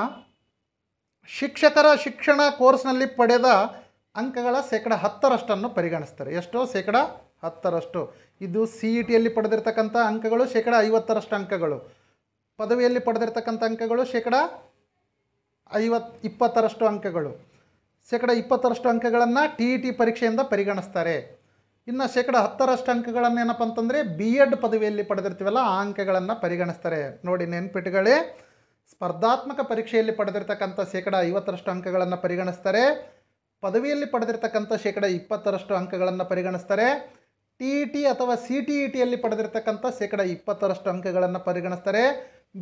ಶಿಕ್ಷಕರ ಶಿಕ್ಷಣ ಕೋರ್ಸ್ನಲ್ಲಿ ಪಡೆದ ಅಂಕಗಳ 10% ಪರಿಗಣಿಸ್ತಾರೆ. ಎಷ್ಟು, 10%. ಇದು ಸಿ ಇ ಟಿಯಲ್ಲಿ ಪಡೆದಿರ್ತಕ್ಕಂಥ ಅಂಕಗಳು 50% ಅಂಕಗಳು, ಪದವಿಯಲ್ಲಿ ಪಡೆದಿರ್ತಕ್ಕಂಥ ಅಂಕಗಳು 20% ಅಂಕಗಳು, 20% ಅಂಕಗಳನ್ನು ಟಿ ಇ ಟಿ ಪರೀಕ್ಷೆಯಿಂದ ಪರಿಗಣಿಸ್ತಾರೆ. ಇನ್ನು 10% ಅಂಕಗಳನ್ನು ಏನಪ್ಪ ಅಂತಂದರೆ ಬಿ ಎಡ್ ಪದವಿಯಲ್ಲಿ ಪಡೆದಿರ್ತೀವಲ್ಲ ಆ ಅಂಕಗಳನ್ನು ಪರಿಗಣಿಸ್ತಾರೆ. ನೋಡಿ ನೆನ್ಪಿಟ್ಟುಗಳೇ, ಸ್ಪರ್ಧಾತ್ಮಕ ಪರೀಕ್ಷೆಯಲ್ಲಿ ಪಡೆದಿರ್ತಕ್ಕಂಥ 50% ಅಂಕಗಳನ್ನು ಪರಿಗಣಿಸ್ತಾರೆ, ಪದವಿಯಲ್ಲಿ ಪಡೆದಿರ್ತಕ್ಕಂಥ 20% ಅಂಕಗಳನ್ನು ಪರಿಗಣಿಸ್ತಾರೆ, ಟಿ ಇ ಟಿ ಅಥವಾ ಸಿ ಟಿ ಇ ಟಿಯಲ್ಲಿ ಪಡೆದಿರ್ತಕ್ಕಂಥ 20% ಅಂಕಗಳನ್ನು ಪರಿಗಣಿಸ್ತಾರೆ,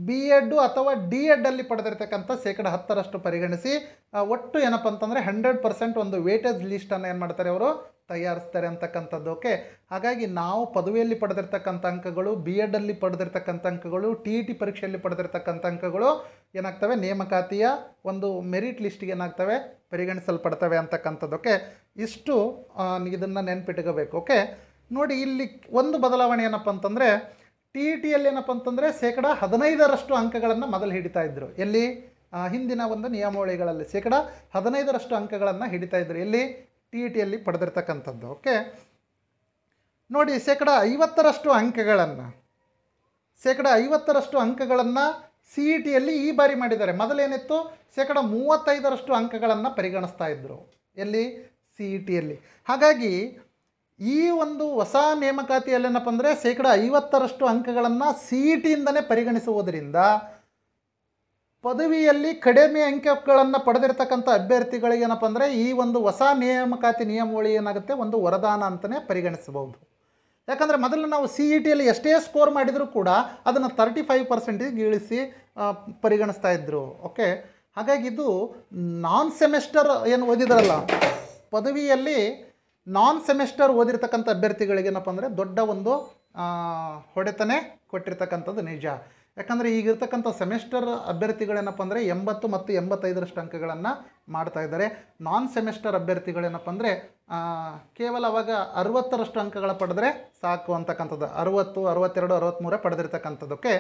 ಬಿ ಎಡ್ಡು ಅಥವಾ ಡಿ ಎಡ್ಡಲ್ಲಿ ಪಡೆದಿರ್ತಕ್ಕಂಥ 10% ಪರಿಗಣಿಸಿ ಒಟ್ಟು ಏನಪ್ಪ ಅಂತಂದರೆ 100% ಒಂದು ವೇಟೇಜ್ ಲಿಸ್ಟನ್ನು ಏನು ಮಾಡ್ತಾರೆ, ಅವರು ತಯಾರಿಸ್ತಾರೆ ಅಂತಕ್ಕಂಥದ್ದು. ಓಕೆ, ಹಾಗಾಗಿ ನಾವು ಪದವಿಯಲ್ಲಿ ಪಡೆದಿರ್ತಕ್ಕಂಥ ಅಂಕಗಳು, ಬಿ ಎಡ್ಡಲ್ಲಿ ಪಡೆದಿರ್ತಕ್ಕಂಥ ಅಂಕಗಳು, ಟಿ ಇ ಟಿ ಪರೀಕ್ಷೆಯಲ್ಲಿ ಪಡೆದಿರ್ತಕ್ಕಂಥ ಅಂಕಗಳು ಏನಾಗ್ತವೆ, ನೇಮಕಾತಿಯ ಒಂದು ಮೆರಿಟ್ ಲಿಸ್ಟಿಗೆ ಏನಾಗ್ತವೆ, ಪರಿಗಣಿಸಲ್ಪಡ್ತವೆ ಅಂತಕ್ಕಂಥದ್ದು. ಓಕೆ, ಇಷ್ಟು ಇದನ್ನು ನೆನ್ಪಿಟ್ಕೋಬೇಕು. ಓಕೆ, ನೋಡಿ ಇಲ್ಲಿ ಒಂದು ಬದಲಾವಣೆ ಏನಪ್ಪ ಅಂತಂದರೆ, ಟಿ ಇ ಟಿಯಲ್ಲಿ ಏನಪ್ಪ ಅಂತಂದರೆ 15% ಅಂಕಗಳನ್ನು ಮೊದಲು ಹಿಡಿತಾ ಇದ್ದರು. ಎಲ್ಲಿ, ಹಿಂದಿನ ಒಂದು ನಿಯಮಾವಳಿಗಳಲ್ಲಿ 15% ಅಂಕಗಳನ್ನು ಹಿಡಿತಾ ಇದ್ದರು. ಎಲ್ಲಿ, ಟಿ ಇ ಟಿಯಲ್ಲಿ ಪಡೆದಿರ್ತಕ್ಕಂಥದ್ದು. ಓಕೆ, ನೋಡಿ 50% ಅಂಕಗಳನ್ನು 50% ಅಂಕಗಳನ್ನು ಸಿ ಇ ಟಿಯಲ್ಲಿ ಈ ಬಾರಿ ಮಾಡಿದ್ದಾರೆ. ಮೊದಲೇನಿತ್ತು 35% ಅಂಕಗಳನ್ನು ಪರಿಗಣಿಸ್ತಾ ಇದ್ದರು. ಎಲ್ಲಿ, ಸಿ ಇ ಟಿಯಲ್ಲಿ. ಹಾಗಾಗಿ ಈ ಒಂದು ಹೊಸ ನೇಮಕಾತಿಯಲ್ಲಿ ಏನಪ್ಪ ಅಂದರೆ 50% ಅಂಕಗಳನ್ನು ಸಿ ಇ ಟಿಯಿಂದಲೇ ಪರಿಗಣಿಸುವುದರಿಂದ ಪದವಿಯಲ್ಲಿ ಕಡಿಮೆ ಅಂಕಗಳನ್ನು ಪಡೆದಿರ್ತಕ್ಕಂಥ ಅಭ್ಯರ್ಥಿಗಳಿಗೆ ಏನಪ್ಪ ಅಂದರೆ ಈ ಒಂದು ಹೊಸ ನೇಮಕಾತಿ ನಿಯಮಾವಳಿ ಏನಾಗುತ್ತೆ, ಒಂದು ವರದಾನ ಅಂತಲೇ ಪರಿಗಣಿಸಬಹುದು. ಯಾಕಂದರೆ ಮೊದಲು ನಾವು ಸಿ ಇ ಟಿಯಲ್ಲಿ ಎಷ್ಟೇ ಸ್ಕೋರ್ ಮಾಡಿದರೂ ಕೂಡ ಅದನ್ನು 35% ಇಳಿಸಿ ಪರಿಗಣಿಸ್ತಾ ಇದ್ದರು. ಓಕೆ, ಹಾಗಾಗಿ ಇದು ನಾನ್ ಸೆಮಿಸ್ಟರ್ ಏನು ಓದಿದ್ರಲ್ಲ, ಪದವಿಯಲ್ಲಿ ನಾನ್ ಸೆಮಿಸ್ಟರ್ ಓದಿರ್ತಕ್ಕಂಥ ಅಭ್ಯರ್ಥಿಗಳಿಗೆ ಏನಪ್ಪ ಅಂದರೆ ದೊಡ್ಡ ಒಂದು ಹೊಡೆತನೇ ಕೊಟ್ಟಿರ್ತಕ್ಕಂಥದ್ದು ನಿಜ. ಯಾಕಂದರೆ ಈಗಿರ್ತಕ್ಕಂಥ ಸೆಮಿಸ್ಟರ್ ಅಭ್ಯರ್ಥಿಗಳೇನಪ್ಪ ಅಂದರೆ 80 ಮತ್ತು 85% ಅಂಕಗಳನ್ನು ಮಾಡ್ತಾಯಿದ್ದಾರೆ. ನಾನ್ ಸೆಮಿಸ್ಟರ್ ಅಭ್ಯರ್ಥಿಗಳೇನಪ್ಪ ಅಂದರೆ ಕೇವಲ ಅವಾಗ 60% ಅಂಕಗಳ ಪಡೆದ್ರೆ ಸಾಕು ಅಂತಕ್ಕಂಥದ್ದು. 60, 62, 63 ಪಡೆದಿರ್ತಕ್ಕಂಥದ್ದು. ಓಕೆ,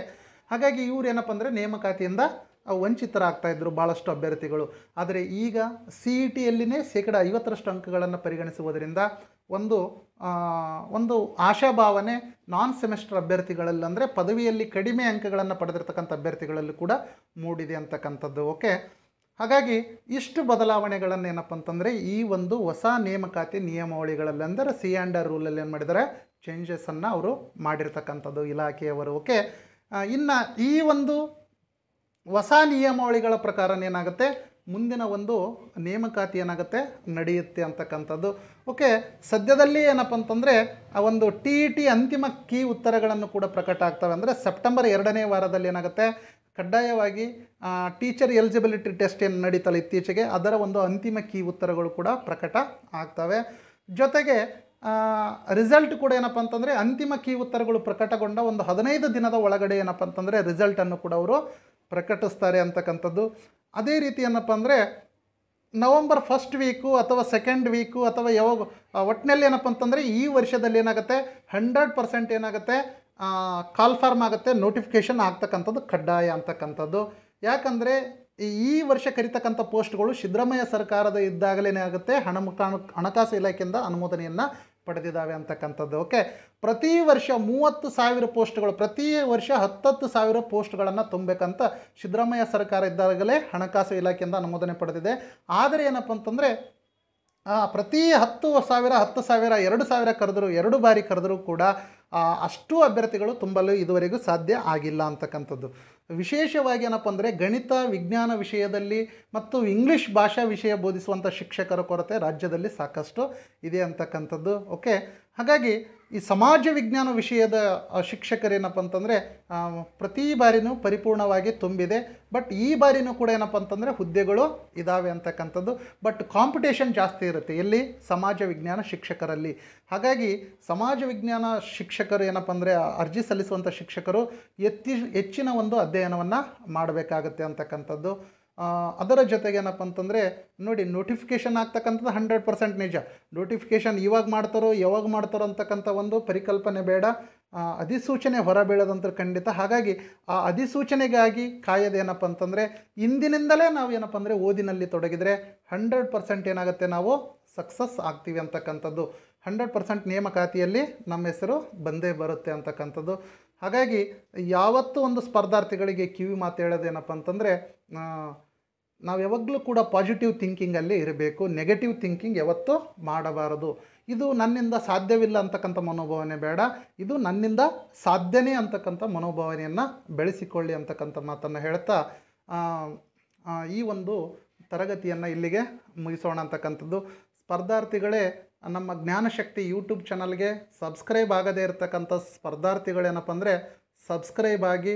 ಹಾಗಾಗಿ ಇವ್ರು ಏನಪ್ಪ ಅಂದರೆ ನೇಮಕಾತಿಯಿಂದ ವಂಚಿತರಾಗ್ತಾಯಿದ್ರು ಭಾಳಷ್ಟು ಅಭ್ಯರ್ಥಿಗಳು. ಆದರೆ ಈಗ ಸಿ ಇ ಟಿಯಲ್ಲಿನೇ 50% ಅಂಕಗಳನ್ನು ಪರಿಗಣಿಸುವುದರಿಂದ ಒಂದು ಆಶಾಭಾವನೆ ನಾನ್ ಸೆಮಿಸ್ಟರ್ ಅಭ್ಯರ್ಥಿಗಳಲ್ಲಿ, ಅಂದರೆ ಪದವಿಯಲ್ಲಿ ಕಡಿಮೆ ಅಂಕಗಳನ್ನು ಪಡೆದಿರ್ತಕ್ಕಂಥ ಅಭ್ಯರ್ಥಿಗಳಲ್ಲೂ ಕೂಡ ಮೂಡಿದೆ ಅಂತಕ್ಕಂಥದ್ದು. ಓಕೆ, ಹಾಗಾಗಿ ಇಷ್ಟು ಬದಲಾವಣೆಗಳನ್ನು ಏನಪ್ಪ ಅಂತಂದರೆ ಈ ಒಂದು ಹೊಸ ನೇಮಕಾತಿ ನಿಯಮಾವಳಿಗಳಲ್ಲಿ, ಅಂದರೆ ಸಿ ಆ್ಯಂಡ್ ಆರ್ ರೂಲಲ್ಲಿ ಏನು ಮಾಡಿದ್ದಾರೆ, ಚೇಂಜಸನ್ನು ಅವರು ಮಾಡಿರ್ತಕ್ಕಂಥದ್ದು ಇಲಾಖೆಯವರು. ಓಕೆ, ಇನ್ನು ಈ ಒಂದು ಹೊಸ ನಿಯಮಾವಳಿಗಳ ಪ್ರಕಾರ ಏನಾಗುತ್ತೆ, ಮುಂದಿನ ಒಂದು ನೇಮಕಾತಿ ಏನಾಗುತ್ತೆ ನಡೆಯುತ್ತೆ ಅಂತಕ್ಕಂಥದ್ದು. ಓಕೆ, ಸದ್ಯದಲ್ಲಿ ಏನಪ್ಪ ಅಂತಂದರೆ ಆ ಒಂದು TET ಅಂತಿಮ ಕೀ ಉತ್ತರಗಳನ್ನು ಕೂಡ ಪ್ರಕಟ ಆಗ್ತವೆ. ಅಂದರೆ ಸೆಪ್ಟೆಂಬರ್ 2ನೇ ವಾರದಲ್ಲಿ ಏನಾಗುತ್ತೆ ಕಡ್ಡಾಯವಾಗಿ ಟೀಚರ್ ಎಲಿಜಿಬಿಲಿಟಿ ಟೆಸ್ಟ್ ಏನು ನಡೀತಲ್ಲ ಇತ್ತೀಚೆಗೆ, ಅದರ ಒಂದು ಅಂತಿಮ ಕೀ ಉತ್ತರಗಳು ಕೂಡ ಪ್ರಕಟ ಆಗ್ತವೆ. ಜೊತೆಗೆ ರಿಸಲ್ಟ್ ಕೂಡ ಏನಪ್ಪ ಅಂತಂದರೆ ಅಂತಿಮ ಕೀ ಉತ್ತರಗಳು ಪ್ರಕಟಗೊಂಡ ಒಂದು 15 ದಿನದ ಒಳಗಡೆ ಏನಪ್ಪ ಅಂತಂದರೆ ರಿಸಲ್ಟನ್ನು ಕೂಡ ಅವರು ಪ್ರಕಟಿಸ್ತಾರೆ ಅಂತಕ್ಕಂಥದ್ದು. ಅದೇ ರೀತಿ ಏನಪ್ಪ ಅಂದರೆ ನವಂಬರ್ 1st ವೀಕು ಅಥವಾ 2nd ವೀಕು ಅಥವಾ ಯಾವಾಗ ಒಟ್ಟಿನಲ್ಲಿ ಏನಪ್ಪ ಅಂತಂದರೆ ಈ ವರ್ಷದಲ್ಲಿ ಏನಾಗುತ್ತೆ 100% ಏನಾಗುತ್ತೆ ಕಾಲ್ಫಾರ್ಮ್ ಆಗುತ್ತೆ, ನೋಟಿಫಿಕೇಷನ್ ಆಗ್ತಕ್ಕಂಥದ್ದು ಕಡ್ಡಾಯ ಅಂತಕ್ಕಂಥದ್ದು. ಯಾಕಂದರೆ ಈ ವರ್ಷ ಕರಿತಕ್ಕಂಥ ಪೋಸ್ಟ್ಗಳು ಸಿದ್ದರಾಮಯ್ಯ ಸರ್ಕಾರದ ಇದ್ದಾಗಲೇ ಆಗುತ್ತೆ ಹಣಕಾಸು ಇಲಾಖೆಯಿಂದ ಅನುಮೋದನೆಯನ್ನು ಪಡೆದಿದ್ದಾವೆ ಅಂತಕ್ಕಂಥದ್ದು. ಓಕೆ, ಪ್ರತಿ ವರ್ಷ 30,000 ಪೋಸ್ಟ್ಗಳು, ಪ್ರತಿ ವರ್ಷ 10,000 ಪೋಸ್ಟ್ಗಳನ್ನು ತುಂಬಬೇಕಂತ ಸಿದ್ದರಾಮಯ್ಯ ಸರ್ಕಾರ ಇದ್ದಾಗಲೇ ಹಣಕಾಸು ಇಲಾಖೆಯಿಂದ ಅನುಮೋದನೆ ಪಡೆದಿದೆ. ಆದರೆ ಏನಪ್ಪ ಅಂತಂದರೆ ಪ್ರತಿ 10,000 2,000 ಕರೆದರೂ 2 ಬಾರಿ ಕರೆದರೂ ಕೂಡ ಅಷ್ಟು ಅಭ್ಯರ್ಥಿಗಳು ತುಂಬಲು ಇದುವರೆಗೂ ಸಾಧ್ಯ ಆಗಿಲ್ಲ ಅಂತಕ್ಕಂಥದ್ದು. ವಿಶೇಷವಾಗಿ ಏನಪ್ಪ ಅಂದರೆ ಗಣಿತ ವಿಜ್ಞಾನ ವಿಷಯದಲ್ಲಿ ಮತ್ತು ಇಂಗ್ಲೀಷ್ ಭಾಷಾ ವಿಷಯ ಬೋಧಿಸುವಂಥ ಶಿಕ್ಷಕರ ಕೊರತೆ ರಾಜ್ಯದಲ್ಲಿ ಸಾಕಷ್ಟು ಇದೆ ಅಂತಕ್ಕಂಥದ್ದು. ಓಕೆ, ಹಾಗಾಗಿ ಈ ಸಮಾಜ ವಿಜ್ಞಾನ ವಿಷಯದ ಶಿಕ್ಷಕರೇನಪ್ಪ ಅಂತಂದರೆ ಪ್ರತಿ ಬಾರಿನೂ ಪರಿಪೂರ್ಣವಾಗಿ ತುಂಬಿದೆ. ಬಟ್ ಈ ಬಾರಿನೂ ಕೂಡ ಏನಪ್ಪ ಅಂತಂದರೆ ಹುದ್ದೆಗಳು ಇದ್ದಾವೆ ಅಂತಕ್ಕಂಥದ್ದು. ಬಟ್ ಕಾಂಪಿಟೇಷನ್ ಜಾಸ್ತಿ ಇರುತ್ತೆ ಎಲ್ಲಿ, ಸಮಾಜ ವಿಜ್ಞಾನ ಶಿಕ್ಷಕರಲ್ಲಿ. ಹಾಗಾಗಿ ಸಮಾಜ ವಿಜ್ಞಾನ ಶಿಕ್ಷಕರು ಏನಪ್ಪ ಅಂದರೆ ಅರ್ಜಿ ಸಲ್ಲಿಸುವಂಥ ಶಿಕ್ಷಕರು ಹೆಚ್ಚಿನ ಒಂದು ಅಧ್ಯಯನವನ್ನು ಮಾಡಬೇಕಾಗತ್ತೆ ಅಂತಕ್ಕಂಥದ್ದು. ಅದರ ಜೊತೆಗೆ ಏನಪ್ಪ ಅಂತಂದರೆ ನೋಡಿ, ನೋಟಿಫಿಕೇಷನ್ ಆಗ್ತಕ್ಕಂಥದ್ದು 100% ನಿಜ. ನೋಟಿಫಿಕೇಷನ್ ಇವಾಗ ಮಾಡ್ತಾರೋ ಯಾವಾಗ ಮಾಡ್ತಾರೋ ಅಂತಕ್ಕಂಥ ಒಂದು ಪರಿಕಲ್ಪನೆ ಬೇಡ. ಅಧಿಸೂಚನೆ ಹೊರಬೀಳೋದಂತ ಖಂಡಿತ. ಹಾಗಾಗಿ ಆ ಅಧಿಸೂಚನೆಗಾಗಿ ಕಾಯೋದೇನಪ್ಪ ಅಂತಂದರೆ ಇಂದಿನಿಂದಲೇ ನಾವು ಏನಪ್ಪ ಅಂದರೆ ಓದಿನಲ್ಲಿ ತೊಡಗಿದರೆ 100% ಏನಾಗುತ್ತೆ, ನಾವು ಸಕ್ಸಸ್ ಆಗ್ತೀವಿ ಅಂತಕ್ಕಂಥದ್ದು. 100% ನೇಮಕಾತಿಯಲ್ಲಿ ನಮ್ಮ ಹೆಸರು ಬಂದೇ ಬರುತ್ತೆ ಅಂತಕ್ಕಂಥದ್ದು. ಹಾಗಾಗಿ ಯಾವತ್ತೂ ಒಂದು ಸ್ಪರ್ಧಾರ್ಥಿಗಳಿಗೆ ಕಿವಿ ಮಾತು ಹೇಳೋದೇನಪ್ಪ ಅಂತಂದರೆ ನಾವು ಯಾವಾಗಲೂ ಕೂಡ ಪಾಸಿಟಿವ್ ಥಿಂಕಿಂಗಲ್ಲಿ ಇರಬೇಕು, ನೆಗೆಟಿವ್ ಥಿಂಕಿಂಗ್ ಯಾವತ್ತೂ ಮಾಡಬಾರದು. ಇದು ನನ್ನಿಂದ ಸಾಧ್ಯವಿಲ್ಲ ಅಂತಕ್ಕಂಥ ಮನೋಭಾವನೆ ಬೇಡ, ಇದು ನನ್ನಿಂದ ಸಾಧ್ಯನೇ ಅಂತಕ್ಕಂಥ ಮನೋಭಾವನೆಯನ್ನು ಬೆಳೆಸಿಕೊಳ್ಳಿ ಅಂತಕ್ಕಂಥ ಮಾತನ್ನು ಹೇಳ್ತಾ ಈ ಒಂದು ತರಗತಿಯನ್ನು ಇಲ್ಲಿಗೆ ಮುಗಿಸೋಣ ಅಂತಕ್ಕಂಥದ್ದು. ಸ್ಪರ್ಧಾರ್ಥಿಗಳೇ, ನಮ್ಮ ಜ್ಞಾನಶಕ್ತಿ ಯೂಟ್ಯೂಬ್ ಚಾನಲ್ಗೆ ಸಬ್ಸ್ಕ್ರೈಬ್ ಆಗದೇ ಇರತಕ್ಕಂಥ ಸ್ಪರ್ಧಾರ್ಥಿಗಳೇನಪ್ಪ ಅಂದರೆ ಸಬ್ಸ್ಕ್ರೈಬ್ ಆಗಿ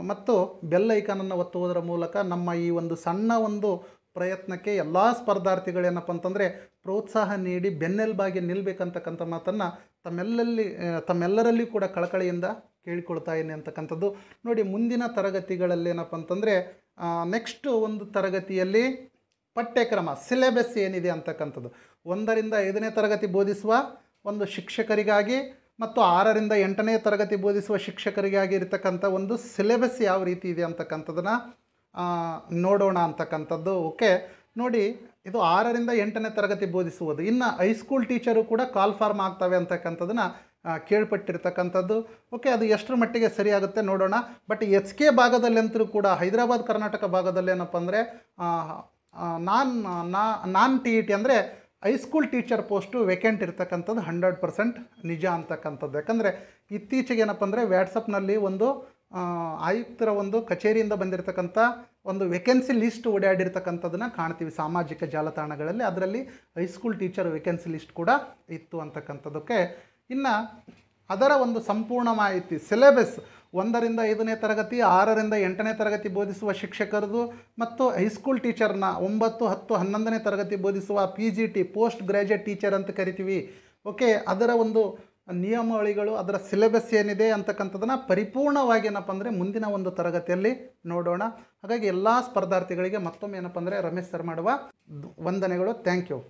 ಮತ್ತು ಬೆಲ್ ಐಕಾನನ್ನು ಒತ್ತುವುದರ ಮೂಲಕ ನಮ್ಮ ಈ ಒಂದು ಸಣ್ಣ ಒಂದು ಪ್ರಯತ್ನಕ್ಕೆ ಎಲ್ಲ ಸ್ಪರ್ಧಾರ್ಥಿಗಳೇನಪ್ಪ ಅಂತಂದರೆ ಪ್ರೋತ್ಸಾಹ ನೀಡಿ ಬೆನ್ನೆಲುಬಾಗಿ ನಿಲ್ಲಬೇಕಂತಕ್ಕಂಥ ಮಾತನ್ನು ತಮ್ಮೆಲ್ಲರಲ್ಲಿ ಕೂಡ ಕಳಕಳಿಯಿಂದ ಕೇಳಿಕೊಳ್ತಾ ಇದ್ದೀನಿ ಅಂತಕ್ಕಂಥದ್ದು. ನೋಡಿ, ಮುಂದಿನ ತರಗತಿಗಳಲ್ಲಿ ಏನಪ್ಪ ಅಂತಂದರೆ ನೆಕ್ಸ್ಟ್ ಒಂದು ತರಗತಿಯಲ್ಲಿ ಪಠ್ಯಕ್ರಮ ಸಿಲೆಬಸ್ ಏನಿದೆ ಅಂತಕ್ಕಂಥದ್ದು 1ರಿಂದ 5ನೇ ತರಗತಿ ಬೋಧಿಸುವ ಒಂದು ಶಿಕ್ಷಕರಿಗಾಗಿ ಮತ್ತು 6ರಿಂದ 8ನೇ ತರಗತಿ ಬೋಧಿಸುವ ಶಿಕ್ಷಕರಿಗಾಗಿ ಇರತಕ್ಕಂಥ ಒಂದು ಸಿಲೆಬಸ್ ಯಾವ ರೀತಿ ಇದೆ ಅಂತಕ್ಕಂಥದ್ದನ್ನು ನೋಡೋಣ ಅಂತಕ್ಕಂಥದ್ದು. ಓಕೆ, ನೋಡಿ, ಇದು 6ರಿಂದ 8ನೇ ತರಗತಿ ಬೋಧಿಸುವುದು. ಇನ್ನು ಹೈಸ್ಕೂಲ್ ಟೀಚರು ಕೂಡ ಕಾಲ್ಫಾರ್ಮ್ ಆಗ್ತವೆ ಅಂತಕ್ಕಂಥದ್ದನ್ನು ಕೇಳ್ಪಟ್ಟಿರ್ತಕ್ಕಂಥದ್ದು. ಓಕೆ, ಅದು ಎಷ್ಟರ ಮಟ್ಟಿಗೆ ಸರಿಯಾಗುತ್ತೆ ನೋಡೋಣ. ಬಟ್ HK ಭಾಗದಲ್ಲಂತರೂ ಕೂಡ ಹೈದರಾಬಾದ್ ಕರ್ನಾಟಕ ಭಾಗದಲ್ಲಿ ಏನಪ್ಪ ಅಂದರೆ ನಾನ್ TET ಅಂದರೆ ಹೈಸ್ಕೂಲ್ ಟೀಚರ್ ಪೋಸ್ಟು ವೇಕೆಂಟ್ ಇರ್ತಕ್ಕಂಥದ್ದು 100% ನಿಜ ಅಂತಕ್ಕಂಥದ್ದು. ಯಾಕಂದರೆ ಇತ್ತೀಚೆಗೆ ಏನಪ್ಪ ಅಂದರೆ ವ್ಯಾಟ್ಸಪ್ನಲ್ಲಿ ಒಂದು ಆಯುಕ್ತರ ಒಂದು ಕಚೇರಿಯಿಂದ ಬಂದಿರತಕ್ಕಂಥ ಒಂದು ವೇಕೆನ್ಸಿ ಲಿಸ್ಟ್ ಓಡಾಡಿರ್ತಕ್ಕಂಥದ್ದನ್ನು ಕಾಣ್ತೀವಿ ಸಾಮಾಜಿಕ ಜಾಲತಾಣಗಳಲ್ಲಿ. ಅದರಲ್ಲಿ ಹೈಸ್ಕೂಲ್ ಟೀಚರ್ ವೇಕೆನ್ಸಿ ಲಿಸ್ಟ್ ಕೂಡ ಇತ್ತು ಅಂತಕ್ಕಂಥದ್ದಕ್ಕೆ. ಇನ್ನು ಅದರ ಒಂದು ಸಂಪೂರ್ಣ ಮಾಹಿತಿ ಸಿಲೆಬಸ್ 1ರಿಂದ 5ನೇ ತರಗತಿ 6ರಿಂದ 8ನೇ ತರಗತಿ ಬೋಧಿಸುವ ಶಿಕ್ಷಕರದು ಮತ್ತು ಹೈಸ್ಕೂಲ್ ಟೀಚರ್ನ 9, 10, 11ನೇ ತರಗತಿ ಬೋಧಿಸುವ PGT ಪೋಸ್ಟ್ ಗ್ರ್ಯಾಜುಯೇಟ್ ಟೀಚರ್ ಅಂತ ಕರಿತೀವಿ. ಓಕೆ, ಅದರ ಒಂದು ನಿಯಮಾವಳಿಗಳು, ಅದರ ಸಿಲೆಬಸ್ ಏನಿದೆ ಅಂತಕ್ಕಂಥದ್ದನ್ನು ಪರಿಪೂರ್ಣವಾಗಿ ಏನಪ್ಪ ಅಂದರೆ ಮುಂದಿನ ಒಂದು ತರಗತಿಯಲ್ಲಿ ನೋಡೋಣ. ಹಾಗಾಗಿ ಎಲ್ಲ ಸ್ಪರ್ಧಾರ್ಥಿಗಳಿಗೆ ಮತ್ತೊಮ್ಮೆ ಏನಪ್ಪ ಅಂದರೆ ರಮೇಶ್ ಸರ್ ಮಾಡುವ ವಂದನೆಗಳು. Thank you.